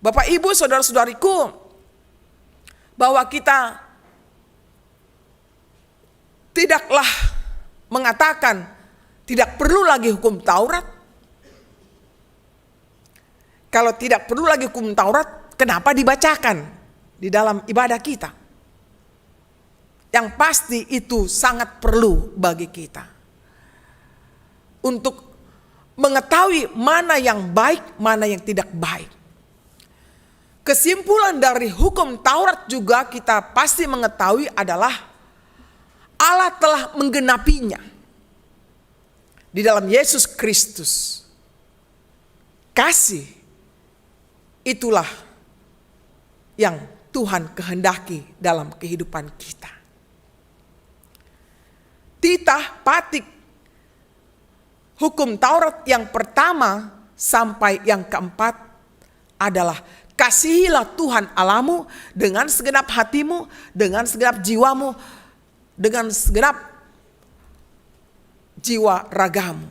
Bapak Ibu, saudara-saudariku, bahwa kita tidaklah mengatakan tidak perlu lagi hukum Taurat. Kalau tidak perlu lagi hukum Taurat, kenapa dibacakan di dalam ibadah kita? Yang pasti itu sangat perlu bagi kita untuk mengetahui mana yang baik, mana yang tidak baik. Kesimpulan dari hukum Taurat juga kita pasti mengetahui adalah Allah telah menggenapinya di dalam Yesus Kristus. Kasih itulah yang Tuhan kehendaki dalam kehidupan kita. Titah patik hukum Taurat yang pertama sampai yang keempat adalah Kasihilah Tuhan Allahmu dengan segenap hatimu, dengan segenap jiwamu, dengan segenap jiwa ragamu.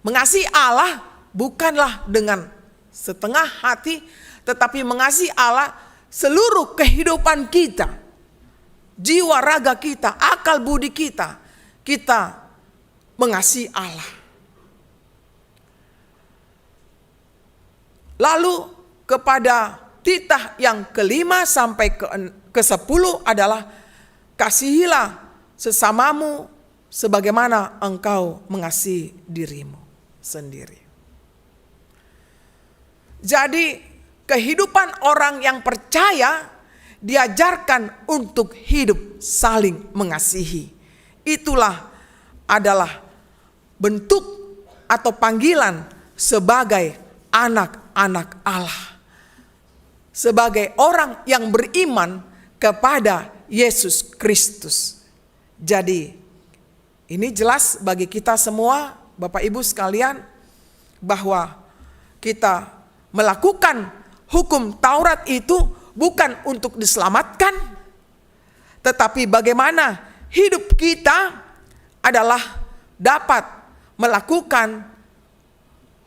Mengasihi Allah bukanlah dengan setengah hati, tetapi mengasihi Allah seluruh kehidupan kita, jiwa raga kita, akal budi kita, kita mengasihi Allah. Lalu kepada titah yang kelima sampai ke-10 adalah kasihilah sesamamu sebagaimana engkau mengasihi dirimu sendiri. Jadi kehidupan orang yang percaya diajarkan untuk hidup saling mengasihi. Itulah adalah bentuk atau panggilan sebagai anak-anak Allah, sebagai orang yang beriman kepada Yesus Kristus. Jadi ini jelas bagi kita semua, Bapak Ibu sekalian, bahwa kita melakukan hukum Taurat itu bukan untuk diselamatkan, tetapi bagaimana hidup kita adalah dapat melakukan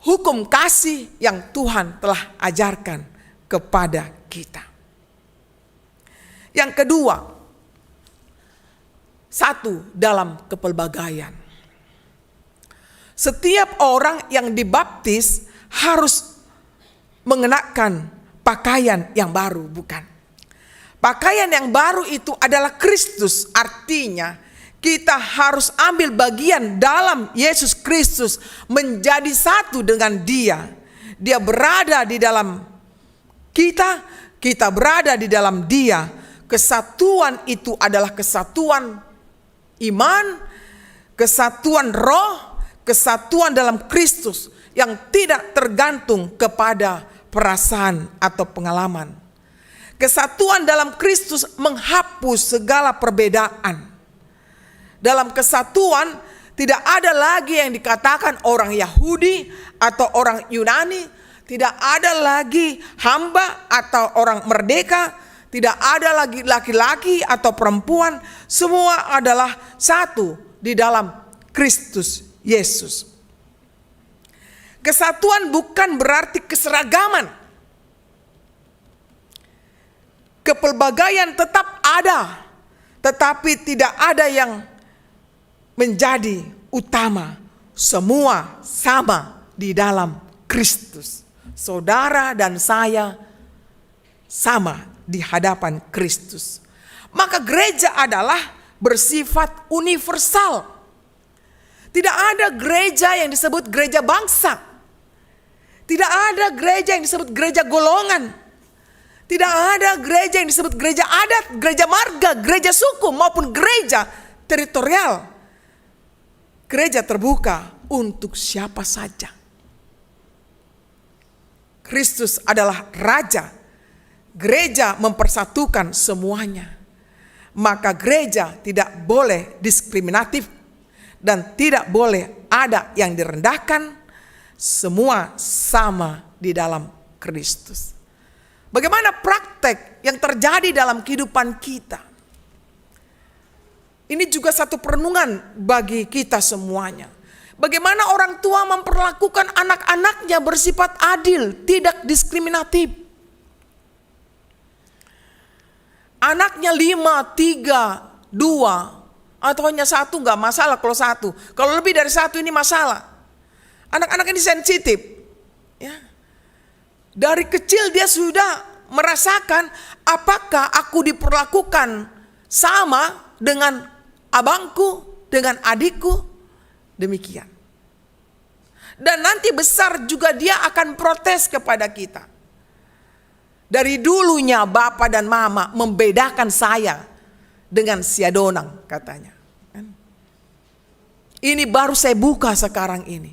hukum kasih yang Tuhan telah ajarkan kepada kita. Yang kedua, satu dalam kepelbagaian. Setiap orang yang dibaptis harus mengenakan pakaian yang baru, bukan? Pakaian yang baru itu adalah Kristus, artinya kita harus ambil bagian dalam Yesus Kristus, menjadi satu dengan Dia. Dia berada di dalam kita, kita berada di dalam Dia. Kesatuan itu adalah kesatuan iman, kesatuan roh, kesatuan dalam Kristus yang tidak tergantung kepada perasaan atau pengalaman. Kesatuan dalam Kristus menghapus segala perbedaan. Dalam kesatuan tidak ada lagi yang dikatakan orang Yahudi atau orang Yunani, tidak ada lagi hamba atau orang merdeka, tidak ada lagi laki-laki atau perempuan, semua adalah satu di dalam Kristus Yesus. Kesatuan bukan berarti keseragaman. Kepelbagaian tetap ada, tetapi tidak ada yang menjadi utama. Semua sama di dalam Kristus. Saudara dan saya sama di hadapan Kristus. Maka gereja adalah bersifat universal. Tidak ada gereja yang disebut gereja bangsa. Tidak ada gereja yang disebut gereja golongan. Tidak ada gereja yang disebut gereja adat, gereja marga, gereja suku maupun gereja teritorial. Gereja terbuka untuk siapa saja. Kristus adalah Raja. Gereja mempersatukan semuanya. Maka gereja tidak boleh diskriminatif dan tidak boleh ada yang direndahkan. Semua sama di dalam Kristus. Bagaimana praktek yang terjadi dalam kehidupan kita? Ini juga satu perenungan bagi kita semuanya. Bagaimana orang tua memperlakukan anak-anaknya bersifat adil, tidak diskriminatif. Anaknya 5, 3, 2, atau hanya 1 gak masalah kalau 1. Kalau lebih dari 1 ini masalah. Anak-anak ini sensitif. Ya. Dari kecil dia sudah merasakan apakah aku diperlakukan sama dengan abangku, dengan adikku, demikian. Dan nanti besar juga dia akan protes kepada kita. Dari dulunya bapak dan mama membedakan saya dengan si Adonang, katanya. Ini baru saya buka sekarang ini.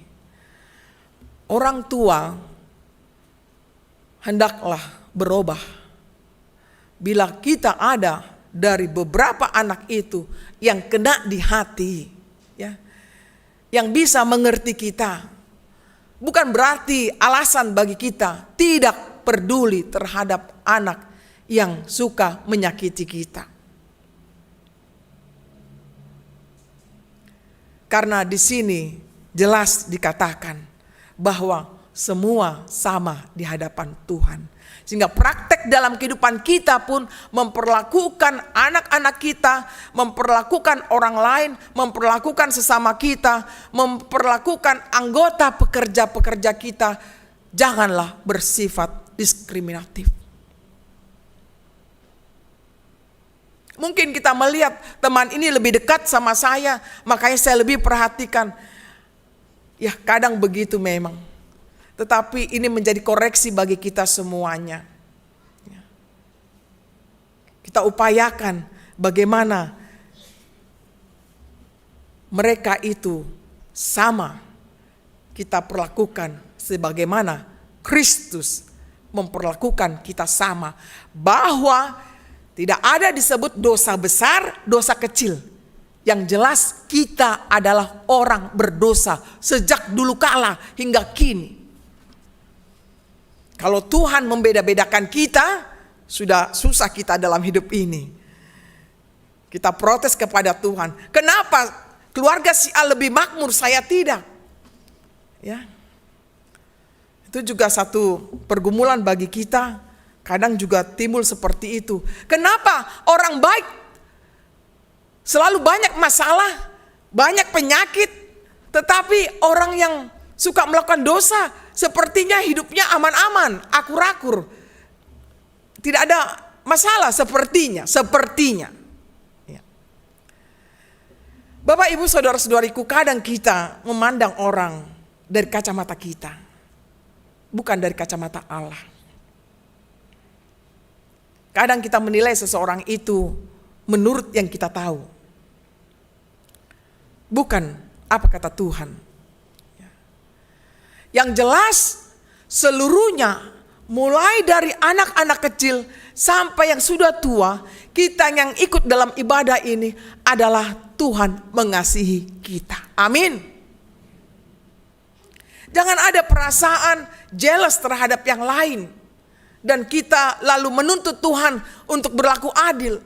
Orang tua hendaklah berubah. Bila kita ada dari beberapa anak itu yang kena di hati, ya, yang bisa mengerti kita, bukan berarti alasan bagi kita tidak peduli terhadap anak yang suka menyakiti kita. Karena di sini jelas dikatakan bahwa semua sama di hadapan Tuhan. Sehingga praktek dalam kehidupan kita pun memperlakukan anak-anak kita, memperlakukan orang lain, memperlakukan sesama kita, memperlakukan anggota pekerja-pekerja kita, janganlah bersifat diskriminatif. Mungkin kita melihat teman ini lebih dekat sama saya, makanya saya lebih perhatikan. Ya, kadang begitu memang. Tetapi ini menjadi koreksi bagi kita semuanya. Kita upayakan bagaimana mereka itu sama kita perlakukan sebagaimana Kristus memperlakukan kita sama. Bahwa tidak ada disebut dosa besar, dosa kecil. Yang jelas kita adalah orang berdosa sejak dulu kala hingga kini. Kalau Tuhan membeda-bedakan kita, sudah susah kita dalam hidup ini. Kita protes kepada Tuhan. Kenapa keluarga si A lebih makmur, saya tidak? Ya. Itu juga satu pergumulan bagi kita. Kadang juga timbul seperti itu. Kenapa orang baik selalu banyak masalah, banyak penyakit, tetapi orang yang suka melakukan dosa sepertinya hidupnya aman-aman, akur-akur. Tidak ada masalah sepertinya. Ya. Bapak, Ibu, saudara-saudariku, kadang kita memandang orang dari kacamata kita, bukan dari kacamata Allah. Kadang kita menilai seseorang itu menurut yang kita tahu, bukan apa kata Tuhan. Yang jelas seluruhnya, mulai dari anak-anak kecil sampai yang sudah tua, kita yang ikut dalam ibadah ini adalah Tuhan mengasihi kita. Amin. Jangan ada perasaan jealous terhadap yang lain dan kita lalu menuntut Tuhan untuk berlaku adil.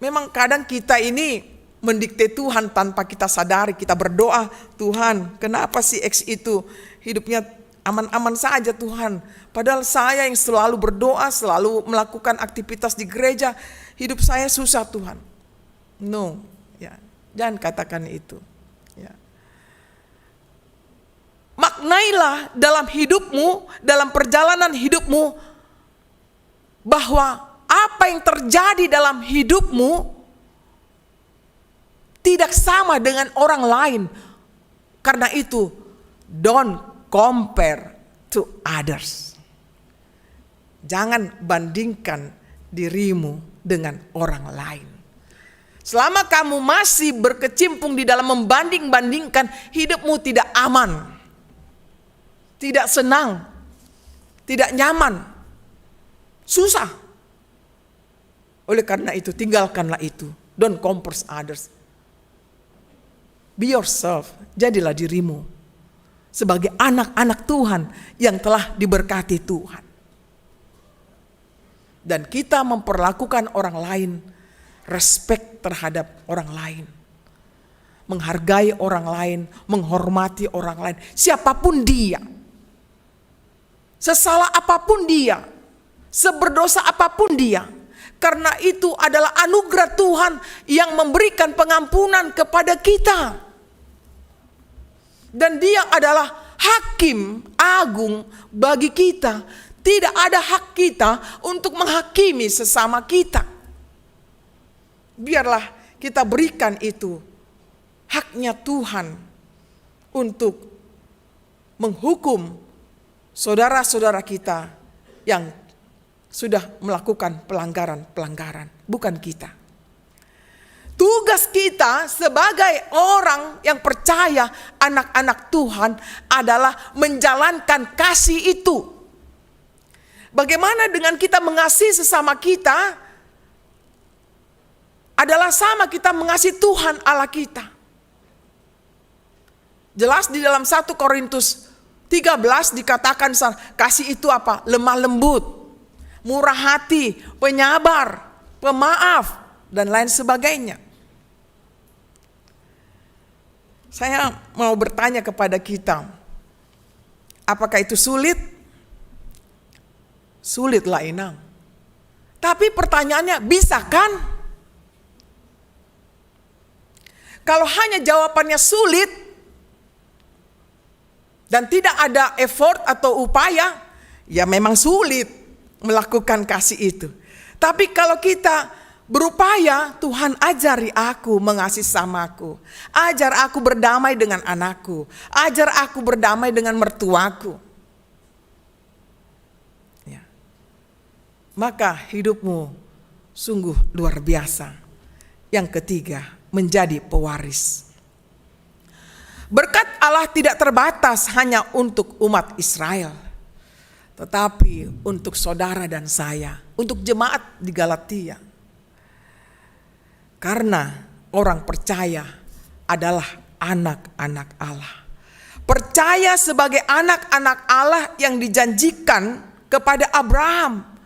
Memang kadang kita ini mendikte Tuhan tanpa kita sadari. Kita berdoa, Tuhan, kenapa si X itu hidupnya aman-aman saja Tuhan. Padahal saya yang selalu berdoa, selalu melakukan aktivitas di gereja, hidup saya susah Tuhan. No, ya, jangan katakan itu. Ya. Maknailah dalam hidupmu, dalam perjalanan hidupmu, bahwa apa yang terjadi dalam hidupmu tidak sama dengan orang lain. Karena itu, don't compare to others. Jangan bandingkan dirimu dengan orang lain. Selama kamu masih berkecimpung di dalam membanding-bandingkan, hidupmu tidak aman, tidak senang, tidak nyaman, susah. Oleh karena itu, tinggalkanlah itu. Don't compare others. Be yourself, jadilah dirimu sebagai anak-anak Tuhan yang telah diberkati Tuhan. Dan kita memperlakukan orang lain, respect terhadap orang lain, menghargai orang lain, menghormati orang lain, siapapun dia, sesalah apapun dia, seberdosa apapun dia. Karena itu adalah anugerah Tuhan yang memberikan pengampunan kepada kita. Dan dia adalah hakim agung bagi kita. Tidak ada hak kita untuk menghakimi sesama kita. Biarlah kita berikan itu, haknya Tuhan untuk menghukum saudara-saudara kita yang sudah melakukan pelanggaran-pelanggaran, bukan kita. Tugas kita sebagai orang yang percaya, anak-anak Tuhan, adalah menjalankan kasih itu. Bagaimana dengan kita mengasihi sesama kita? Adalah sama kita mengasihi Tuhan Allah kita. Jelas di dalam 1 Korintus 13 dikatakan kasih itu apa? Lemah lembut, murah hati, penyabar, pemaaf, dan lain sebagainya. Saya mau bertanya kepada kita, apakah itu sulit? Sulit lah Inang. Tapi pertanyaannya, bisa kan? Kalau hanya jawabannya sulit dan tidak ada effort atau upaya, ya memang sulit melakukan kasih itu. Tapi kalau kita berupaya, Tuhan ajari aku mengasihi samaku, ajar aku berdamai dengan anakku, ajar aku berdamai dengan mertuaku, ya, maka hidupmu sungguh luar biasa. Yang ketiga, menjadi pewaris. Berkat Allah tidak terbatas hanya untuk umat Israel, tetapi untuk saudara dan saya, untuk jemaat di Galatia. Karena orang percaya adalah anak-anak Allah. Percaya sebagai anak-anak Allah yang dijanjikan kepada Abraham.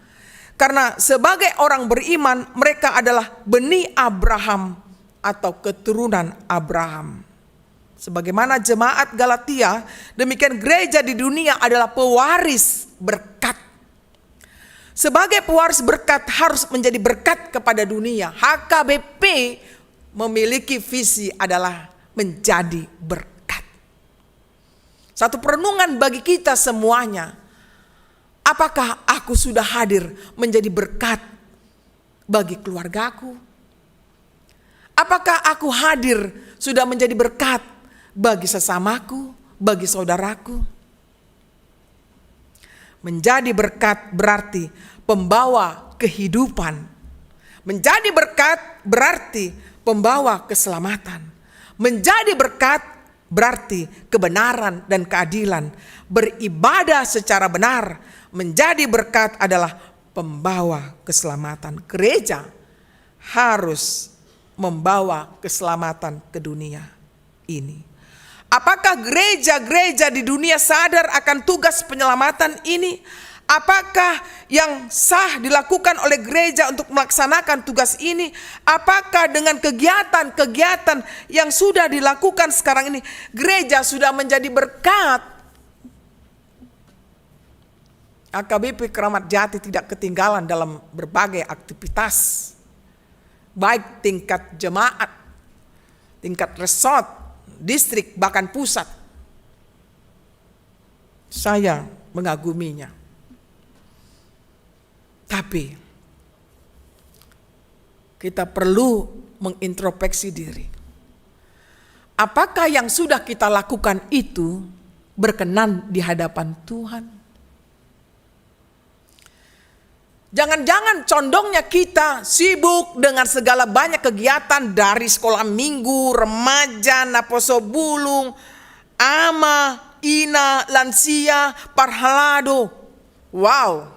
Karena sebagai orang beriman, mereka adalah benih Abraham atau keturunan Abraham. Sebagaimana jemaat Galatia, demikian gereja di dunia adalah pewaris berkat. Sebagai pewaris berkat harus menjadi berkat kepada dunia. HKBP memiliki visi adalah menjadi berkat. Satu perenungan bagi kita semuanya. Apakah aku sudah hadir menjadi berkat bagi keluargaku? Apakah aku hadir sudah menjadi berkat bagi sesamaku, bagi saudaraku? Menjadi berkat berarti pembawa kehidupan. Menjadi berkat berarti pembawa keselamatan. Menjadi berkat berarti kebenaran dan keadilan. Beribadah secara benar. Menjadi berkat adalah pembawa keselamatan. Gereja harus membawa keselamatan ke dunia ini. Apakah gereja-gereja di dunia sadar akan tugas penyelamatan ini? Apakah yang sah dilakukan oleh gereja untuk melaksanakan tugas ini? Apakah dengan kegiatan-kegiatan yang sudah dilakukan sekarang ini, gereja sudah menjadi berkat? HKBP Keramat Jati tidak ketinggalan dalam berbagai aktivitas, baik tingkat jemaat, tingkat resort, distrik, bahkan pusat. Saya mengaguminya. Tapi kita perlu mengintrospeksi diri. Apakah yang sudah kita lakukan itu berkenan di hadapan Tuhan? Jangan-jangan condongnya kita sibuk dengan segala banyak kegiatan dari sekolah minggu, remaja, naposo bulung, ama, ina, lansia, parhalado. Wow,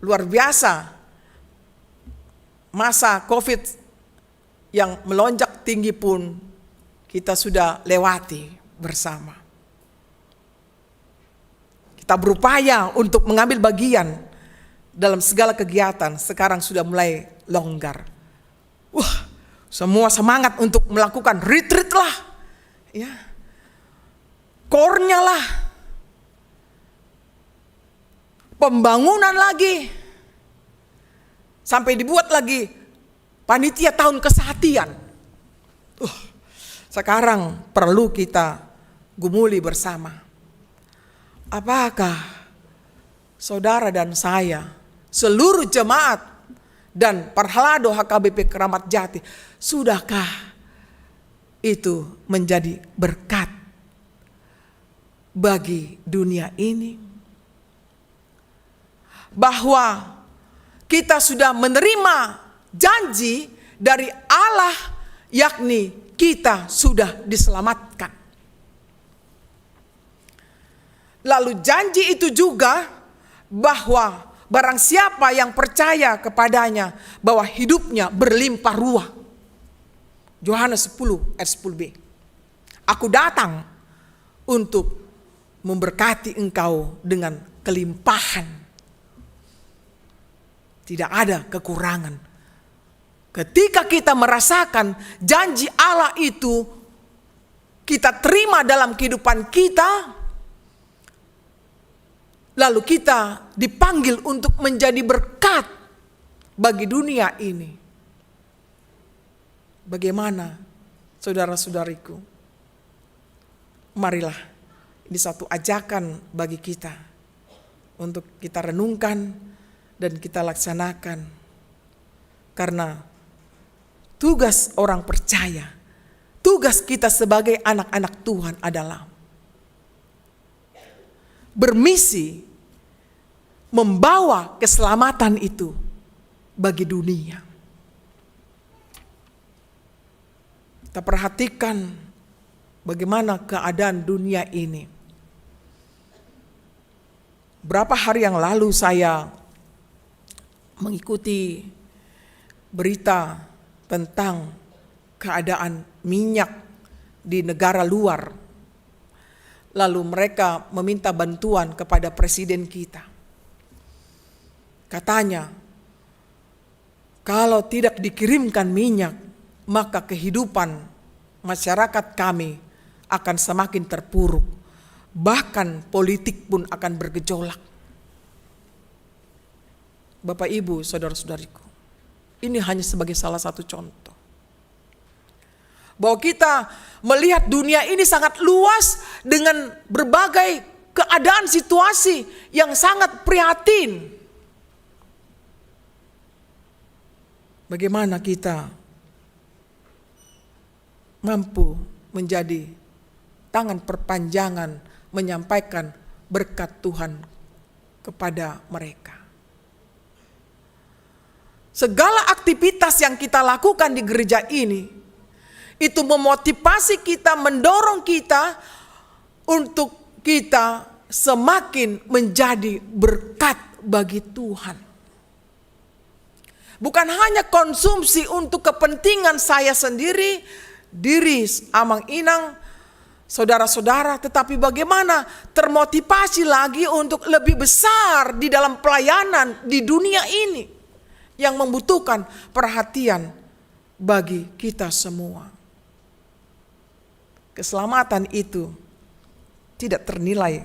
luar biasa. Masa COVID yang melonjak tinggi pun kita sudah lewati bersama. Kita berupaya untuk mengambil bagian dalam segala kegiatan, sekarang sudah mulai longgar. Semua semangat untuk melakukan retreat lah, ya, core-nya lah, pembangunan lagi, sampai dibuat lagi panitia tahun kesehatian. Sekarang perlu kita gumuli bersama. Apakah saudara dan saya, seluruh jemaat dan Parhalado HKBP Keramat Jati, sudahkah itu menjadi berkat bagi dunia ini? Bahwa kita sudah menerima janji dari Allah, yakni kita sudah diselamatkan. Lalu janji itu juga bahwa barang siapa yang percaya kepadanya bahwa hidupnya berlimpah ruah. Yohanes 10 ayat 10b. Aku datang untuk memberkati engkau dengan kelimpahan. Tidak ada kekurangan. Ketika kita merasakan janji Allah itu kita terima dalam kehidupan kita, lalu kita dipanggil untuk menjadi berkat bagi dunia ini. Bagaimana, saudara-saudariku? Marilah, ini satu ajakan bagi kita untuk kita renungkan dan kita laksanakan. Karena tugas orang percaya, tugas kita sebagai anak-anak Tuhan adalah bermisi membawa keselamatan itu bagi dunia. Kita perhatikan bagaimana keadaan dunia ini. Berapa hari yang lalu saya mengikuti berita tentang keadaan minyak di negara luar. Lalu mereka meminta bantuan kepada presiden kita. Katanya, kalau tidak dikirimkan minyak, maka kehidupan masyarakat kami akan semakin terpuruk. Bahkan politik pun akan bergejolak. Bapak, Ibu, saudara-saudariku, ini hanya sebagai salah satu contoh. Bahwa kita melihat dunia ini sangat luas dengan berbagai keadaan situasi yang sangat prihatin. Bagaimana kita mampu menjadi tangan perpanjangan menyampaikan berkat Tuhan kepada mereka. Segala aktivitas yang kita lakukan di gereja ini, itu memotivasi kita, mendorong kita untuk kita semakin menjadi berkat bagi Tuhan. Bukan hanya konsumsi untuk kepentingan saya sendiri, diri Amang Inang, saudara-saudara, tetapi bagaimana termotivasi lagi untuk lebih besar di dalam pelayanan di dunia ini yang membutuhkan perhatian bagi kita semua. Keselamatan itu tidak ternilai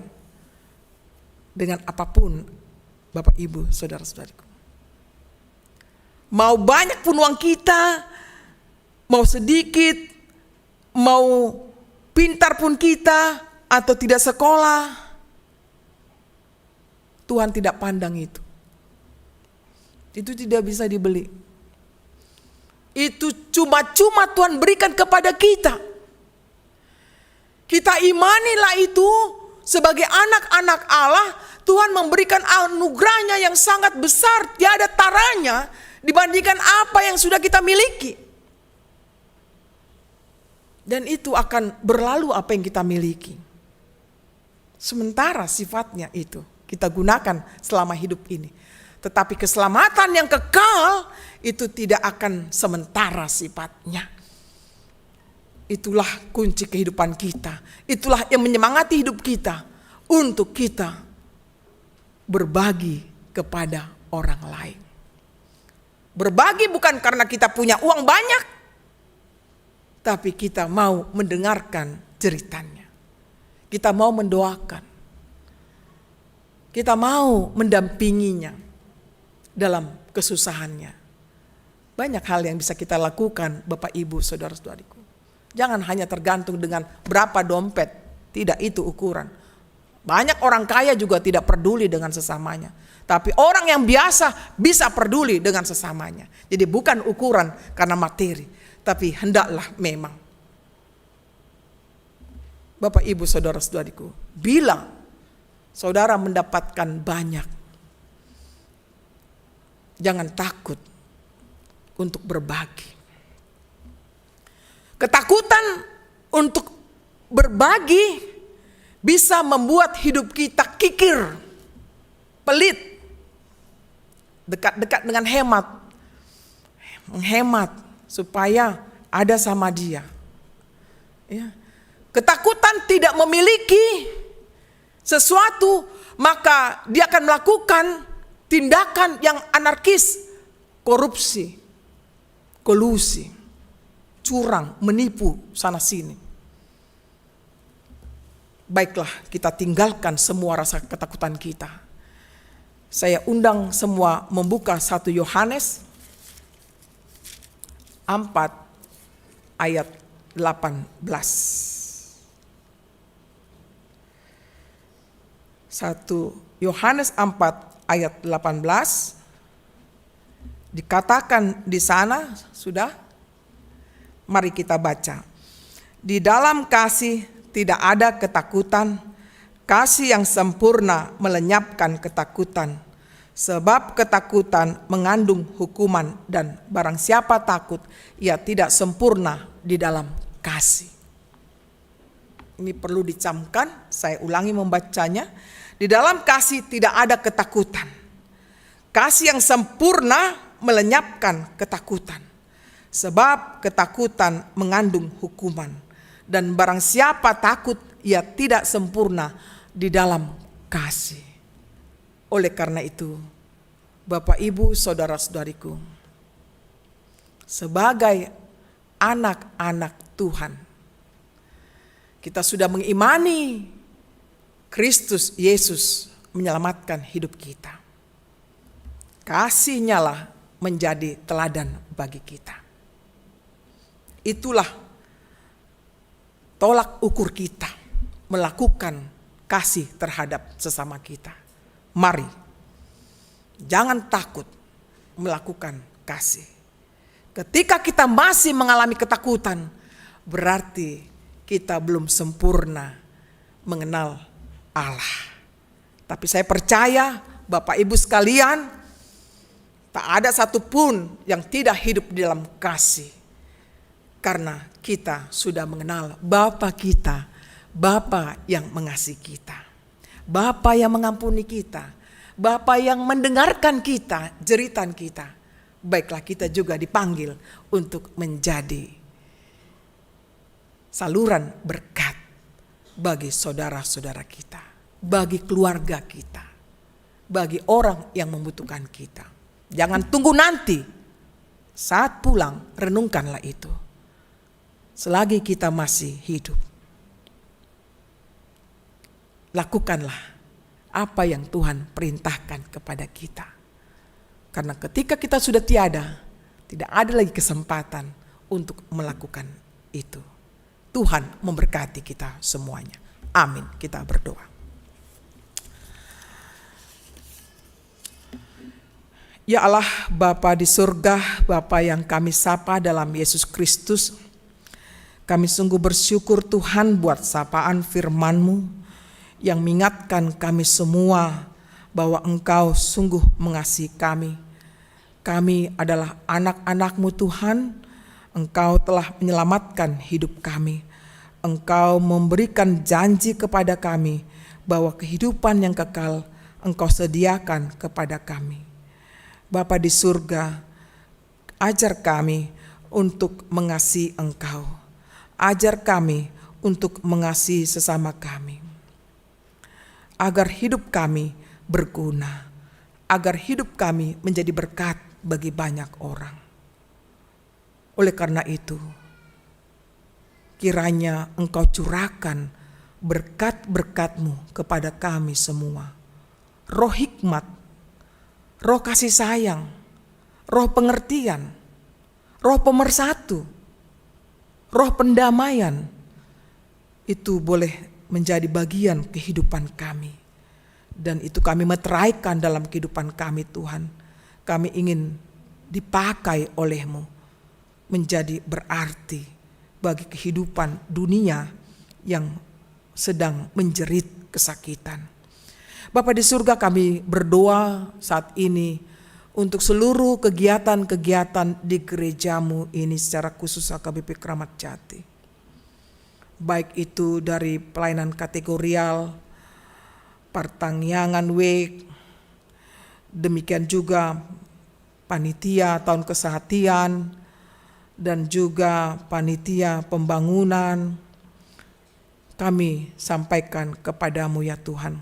dengan apapun, Bapak, Ibu, saudara-saudariku. Mau banyak pun uang kita, mau sedikit, mau pintar pun kita, atau tidak sekolah, Tuhan tidak pandang itu. Itu tidak bisa dibeli. Itu cuma-cuma Tuhan berikan kepada kita. Kita imanilah itu sebagai anak-anak Allah. Tuhan memberikan anugerahnya yang sangat besar, tiada taranya dibandingkan apa yang sudah kita miliki. Dan itu akan berlalu apa yang kita miliki. Sementara sifatnya itu kita gunakan selama hidup ini. Tetapi keselamatan yang kekal itu tidak akan sementara sifatnya. Itulah kunci kehidupan kita. Itulah yang menyemangati hidup kita untuk kita berbagi kepada orang lain. Berbagi bukan karena kita punya uang banyak, tapi kita mau mendengarkan ceritanya. Kita mau mendoakan. Kita mau mendampinginya dalam kesusahannya. Banyak hal yang bisa kita lakukan, Bapak, Ibu, saudara-saudariku. Jangan hanya tergantung dengan berapa dompet. Tidak itu ukuran. Banyak orang kaya juga tidak peduli dengan sesamanya. Tapi orang yang biasa bisa peduli dengan sesamanya. Jadi bukan ukuran karena materi. Tapi hendaklah memang. Bapak, Ibu, saudara-saudariku, bila saudara mendapatkan banyak, jangan takut untuk berbagi. Ketakutan untuk berbagi bisa membuat hidup kita kikir, pelit, dekat-dekat dengan hemat, menghemat supaya ada sama dia. Ya. ketakutan tidak memiliki sesuatu, maka dia akan melakukan tindakan yang anarkis, korupsi, kolusi, curang, menipu sana sini. Baiklah, kita tinggalkan semua rasa ketakutan kita. Saya undang semua membuka 1 Yohanes 4 ayat 18. 1 Yohanes 4 ayat 18 dikatakan di sana, sudah? Mari kita baca. Di dalam kasih tidak ada ketakutan, kasih yang sempurna melenyapkan ketakutan, sebab ketakutan mengandung hukuman dan barang siapa takut, ia tidak sempurna di dalam kasih. Ini perlu dicamkan, saya ulangi membacanya. Di dalam kasih tidak ada ketakutan. Kasih yang sempurna melenyapkan ketakutan. Sebab ketakutan mengandung hukuman. Dan barang siapa takut, ia tidak sempurna di dalam kasih. Oleh karena itu, Bapak, Ibu, saudara-saudariku, sebagai anak-anak Tuhan, kita sudah mengimani Kristus Yesus menyelamatkan hidup kita. Kasih-Nya lah menjadi teladan bagi kita. Itulah tolak ukur kita melakukan kasih terhadap sesama kita. Mari, jangan takut melakukan kasih. Ketika kita masih mengalami ketakutan, berarti kita belum sempurna mengenal Allah. Tapi saya percaya Bapak Ibu sekalian, tak ada satupun yang tidak hidup di dalam kasih. Karena kita sudah mengenal Bapa kita, Bapa yang mengasihi kita, Bapa yang mengampuni kita, Bapa yang mendengarkan kita, jeritan kita. Baiklah, kita juga dipanggil untuk menjadi saluran berkat bagi saudara-saudara kita, bagi keluarga kita, bagi orang yang membutuhkan kita. Jangan tunggu nanti, saat pulang renungkanlah itu. Selagi kita masih hidup, lakukanlah apa yang Tuhan perintahkan kepada kita. Karena ketika kita sudah tiada, tidak ada lagi kesempatan untuk melakukan itu. Tuhan memberkati kita semuanya. Amin. Kita berdoa. Ya Allah, Bapa di surga, Bapa yang kami sapa dalam Yesus Kristus, kami sungguh bersyukur Tuhan buat sapaan firman-Mu yang mengingatkan kami semua bahwa Engkau sungguh mengasihi kami. Kami adalah anak-anak-Mu Tuhan. Engkau telah menyelamatkan hidup kami. Engkau memberikan janji kepada kami bahwa kehidupan yang kekal Engkau sediakan kepada kami. Bapa di surga, ajar kami untuk mengasihi Engkau. Ajar kami untuk mengasihi sesama kami. Agar hidup kami berguna. Agar hidup kami menjadi berkat bagi banyak orang. Oleh karena itu, kiranya Engkau curahkan berkat-berkat-Mu kepada kami semua. Roh hikmat, roh kasih sayang, roh pengertian, roh pemersatu, roh pendamaian, itu boleh menjadi bagian kehidupan kami. Dan itu kami meteraikan dalam kehidupan kami Tuhan. Kami ingin dipakai oleh-Mu menjadi berarti bagi kehidupan dunia yang sedang menjerit kesakitan. Bapa di surga, kami berdoa saat ini untuk seluruh kegiatan-kegiatan di gereja-Mu ini, secara khusus HKBP Kramat Jati. Baik itu dari pelayanan kategorial, Partangyangan Week, demikian juga panitia tahun kesehatian, dan juga panitia pembangunan, kami sampaikan kepadamu ya Tuhan,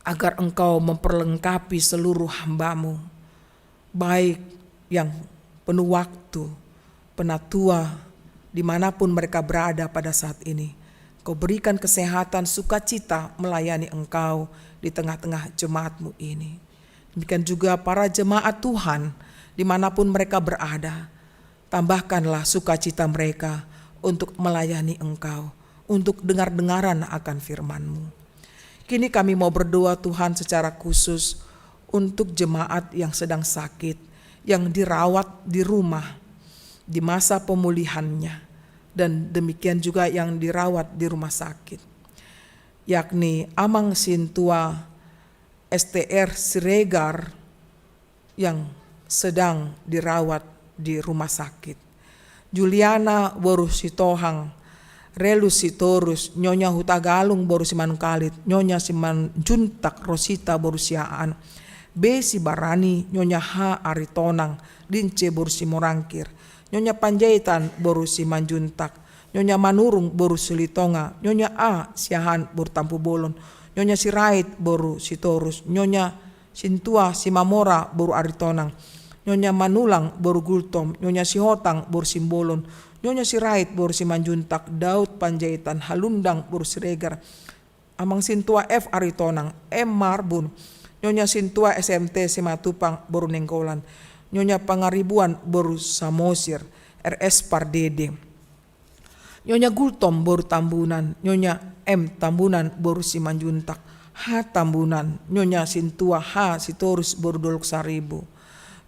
agar Engkau memperlengkapi seluruh hamba-Mu, baik yang penuh waktu, penatua, dimanapun mereka berada pada saat ini. Kau berikan kesehatan, sukacita melayani Engkau di tengah-tengah jemaat-Mu ini. Demikian juga para jemaat Tuhan, dimanapun mereka berada, tambahkanlah sukacita mereka untuk melayani Engkau, untuk dengar-dengaran akan firman-Mu. Kini kami mau berdoa Tuhan secara khusus untuk jemaat yang sedang sakit, yang dirawat di rumah di masa pemulihannya, dan demikian juga yang dirawat di rumah sakit, yakni Amang Sintua STR Siregar yang sedang dirawat di rumah sakit, Juliana Boru Sitohang, Relu Sitorus, Nyonya Hutagalung Boru Simanungkalit, Nyonya Simanjuntak Rosita Boru Siaan, B Sibarani, Nyonya H Aritonang, Dince Boru Simorangkir, Nyonya Panjaitan Boru Simanjuntak, Nyonya Manurung Boru Silitonga, Nyonya A Siahan Boru Tampu Bolon, Nyonya Sirait Boru Sitorus, Nyonya Sintua Simamora Boru Aritonang, Nyonya Manulang Boru Gultom, Nyonya Sihotang Boru Simbolon, Nyonya Sirait Boru Simanjuntak, Daud Panjaitan Halundang Boru Siregar, Amang Sintua F Aritonang, M Marbun, Nyonya Sintua SMT Simatupang Boru Nenggolan, Nyonya Pangaribuan Boru Samosir, RS Pardede, Nyonya Gultom Boru Tambunan, Nyonya M Tambunan Boru Simanjuntak, H Tambunan, Nyonya Sintua H Sitorus Boru Dolok Saribu,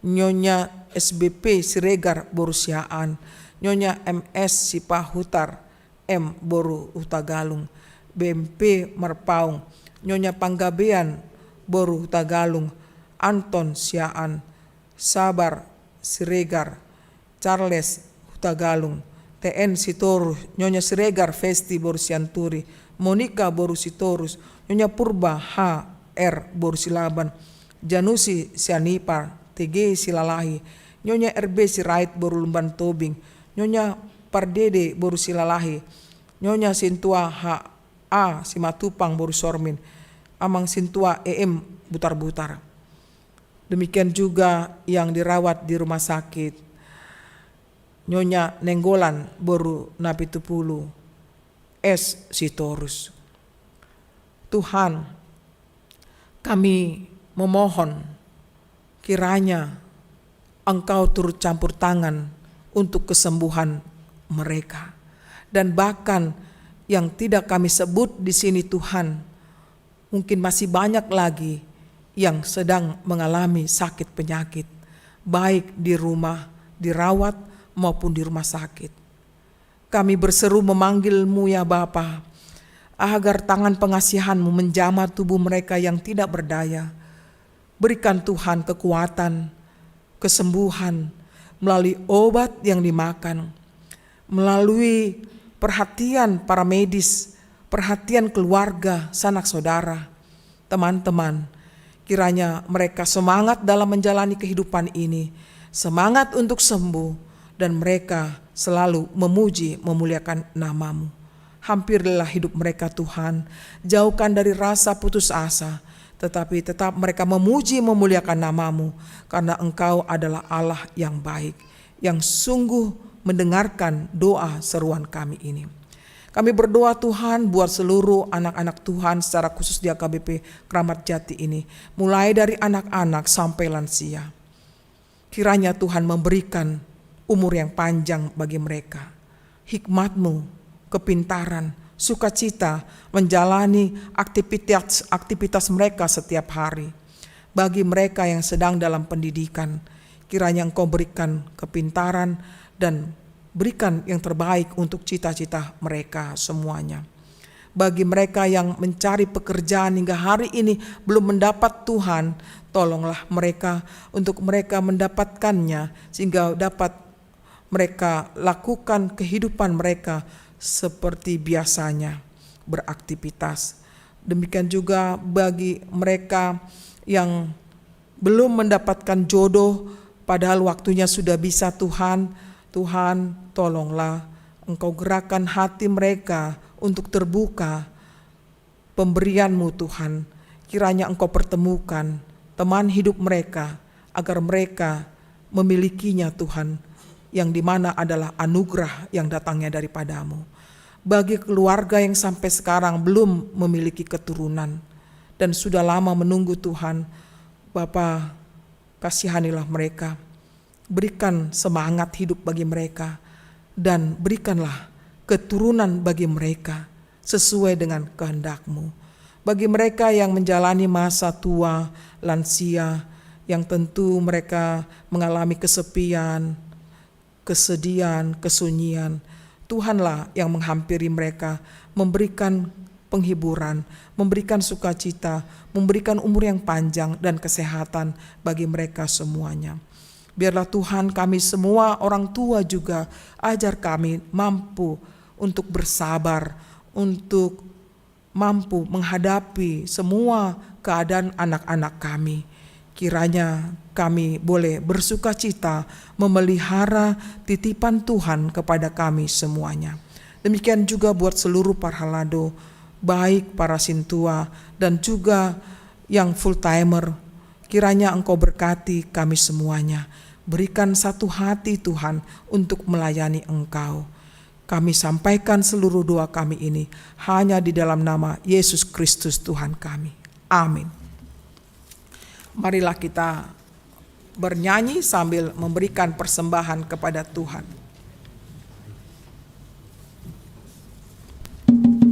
Nyonya SBP Siregar Boru Siaan, Nyonya MS Sipahutar M Boru Utagalung, BMP Marpaung, Nyonya Panggabean Boru Utagalung, Anton Siaan, Sabar Siregar, Charles Utagalung, TN Sitorus, Nyonya Siregar Festi Boru Sianturi, Monika Boru Sitorus, Nyonya Purba H R Boru Silaban, Janusi Sianipar, TG Silalahi, Nyonya RB Sirait Boru Lumban Tobing, Nyonya Pardede Boru Silalahi, Nyonya Sintua H A Simatupang Boru Sormin, Amang Sintua EM Butar-Butar. Demikian juga yang dirawat di rumah sakit, Nyonya Nenggolan Boru Napitupulu, S Sitorus. Tuhan, kami memohon kiranya Engkau turut campur tangan untuk kesembuhan mereka, dan bahkan yang tidak kami sebut di sini Tuhan, mungkin masih banyak lagi yang sedang mengalami sakit penyakit, baik di rumah dirawat maupun di rumah sakit. Kami berseru memanggil-Mu ya Bapa, agar tangan pengasihan-Mu menjamah tubuh mereka yang tidak berdaya. Berikan Tuhan kekuatan, kesembuhan melalui obat yang dimakan, melalui perhatian para medis, perhatian keluarga, sanak saudara, teman-teman. Kiranya mereka semangat dalam menjalani kehidupan ini, semangat untuk sembuh, dan mereka selalu memuji, memuliakan nama-Mu. Hampirilah hidup mereka Tuhan, jauhkan dari rasa putus asa, tetapi tetap mereka memuji, memuliakan nama-Mu, karena Engkau adalah Allah yang baik, yang sungguh mendengarkan doa seruan kami ini. Kami berdoa Tuhan buat seluruh anak-anak Tuhan secara khusus di AKBP Kramat Jati ini, mulai dari anak-anak sampai lansia. Kiranya Tuhan memberikan umur yang panjang bagi mereka, hikmat-Mu, kepintaran, sukacita menjalani aktivitas mereka setiap hari. Bagi mereka yang sedang dalam pendidikan, kiranya Engkau berikan kepintaran dan berikan yang terbaik untuk cita-cita mereka semuanya. Bagi mereka yang mencari pekerjaan hingga hari ini belum mendapat Tuhan, tolonglah mereka untuk mereka mendapatkannya, sehingga dapat mereka lakukan kehidupan mereka seperti biasanya, beraktivitas. Demikian juga bagi mereka yang belum mendapatkan jodoh, padahal waktunya sudah bisa Tuhan, tolonglah Engkau gerakkan hati mereka untuk terbuka pemberian-Mu Tuhan. Kiranya Engkau pertemukan teman hidup mereka, agar mereka memilikinya Tuhan, yang dimana adalah anugerah yang datangnya daripada-Mu. Bagi keluarga yang sampai sekarang belum memiliki keturunan dan sudah lama menunggu Tuhan, Bapa, kasihanilah mereka, berikan semangat hidup bagi mereka, dan berikanlah keturunan bagi mereka sesuai dengan kehendak-Mu. Bagi mereka yang menjalani masa tua, lansia, yang tentu mereka mengalami kesepian, kesedihan, kesunyian, Tuhanlah yang menghampiri mereka, memberikan penghiburan, memberikan sukacita, memberikan umur yang panjang dan kesehatan bagi mereka semuanya. Biarlah Tuhan, kami semua orang tua juga ajar kami mampu untuk bersabar, untuk mampu menghadapi semua keadaan anak-anak kami. Kiranya kami boleh bersukacita memelihara titipan Tuhan kepada kami semuanya. Demikian juga buat seluruh parhalado, baik para sintua dan juga yang full timer. Kiranya Engkau berkati kami semuanya. Berikan satu hati Tuhan untuk melayani Engkau. Kami sampaikan seluruh doa kami ini hanya di dalam nama Yesus Kristus Tuhan kami. Amin. Marilah kita bernyanyi sambil memberikan persembahan kepada Tuhan. Berjuang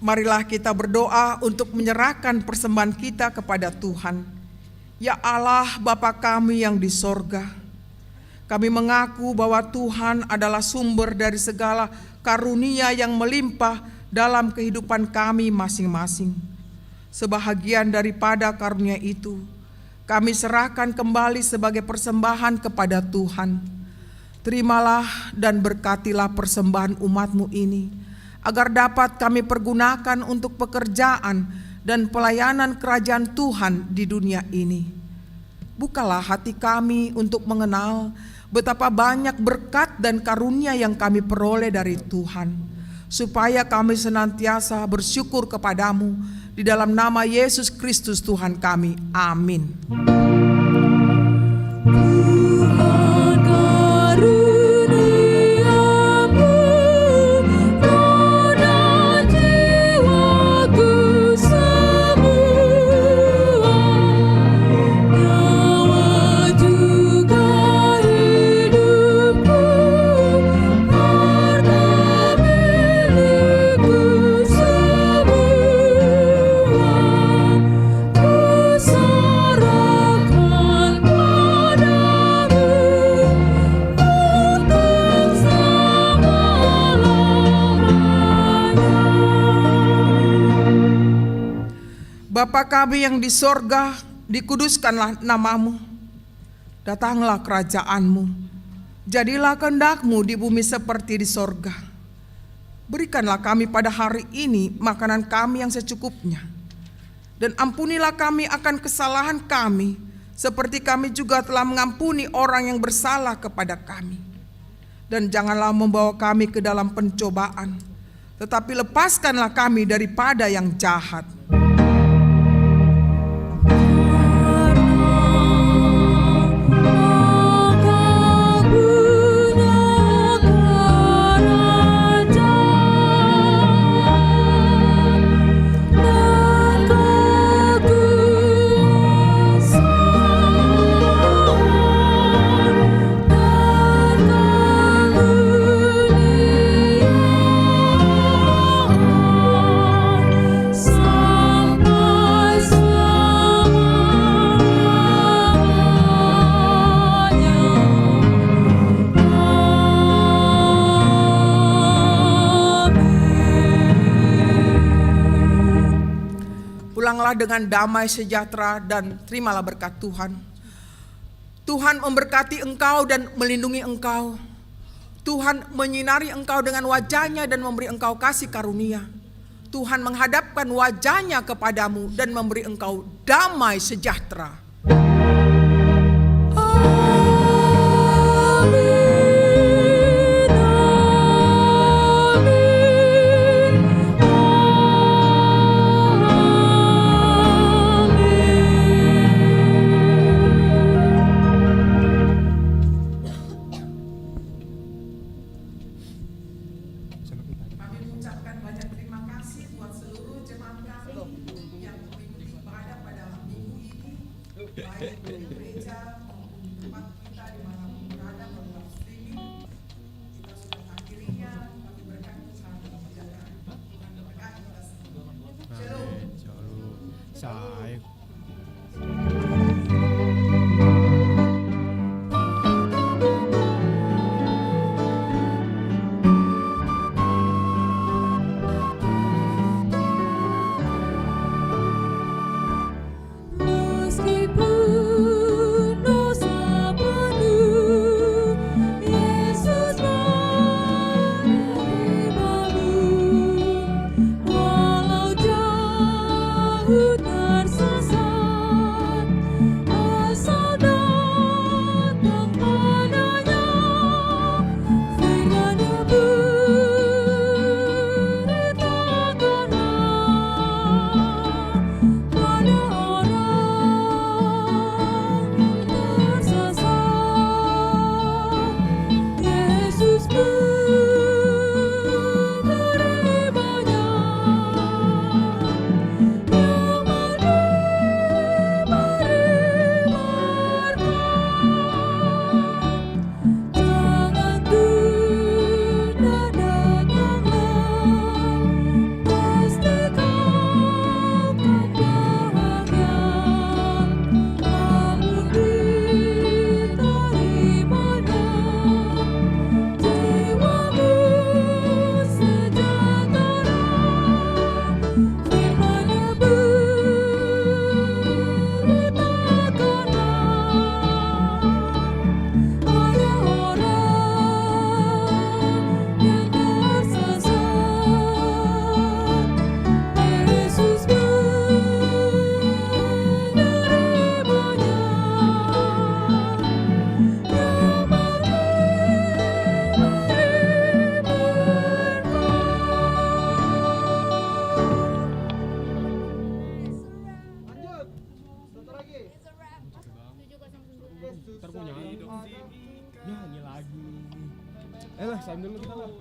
Marilah kita berdoa untuk menyerahkan persembahan kita kepada Tuhan. Ya Allah, Bapa kami yang di sorga, kami mengaku bahwa Tuhan adalah sumber dari segala karunia yang melimpah dalam kehidupan kami masing-masing. Sebahagian daripada karunia itu, kami serahkan kembali sebagai persembahan kepada Tuhan. Terimalah dan berkatilah persembahan umat-Mu ini, agar dapat kami pergunakan untuk pekerjaan dan pelayanan kerajaan Tuhan di dunia ini. Bukalah hati kami untuk mengenal betapa banyak berkat dan karunia yang kami peroleh dari Tuhan, supaya kami senantiasa bersyukur kepadamu di dalam nama Yesus Kristus Tuhan kami. Amin. Bapa kami yang di sorga, dikuduskanlah nama-Mu. Datanglah kerajaan-Mu. Jadilah kehendak-Mu di bumi seperti di sorga. Berikanlah kami pada hari ini makanan kami yang secukupnya. Dan ampunilah kami akan kesalahan kami, seperti kami juga telah mengampuni orang yang bersalah kepada kami. Dan janganlah membawa kami ke dalam pencobaan, tetapi lepaskanlah kami daripada yang jahat. Pulanglah dengan damai sejahtera dan terimalah berkat Tuhan. Tuhan memberkati engkau dan melindungi engkau. Tuhan menyinari engkau dengan wajah-Nya dan memberi engkau kasih karunia. Tuhan menghadapkan wajah-Nya kepadamu dan memberi engkau damai sejahtera. Meskipun dosa penuh Ntar gue nyanyi dong. Nyanyi lagi. Lah, salim dulu kita lah.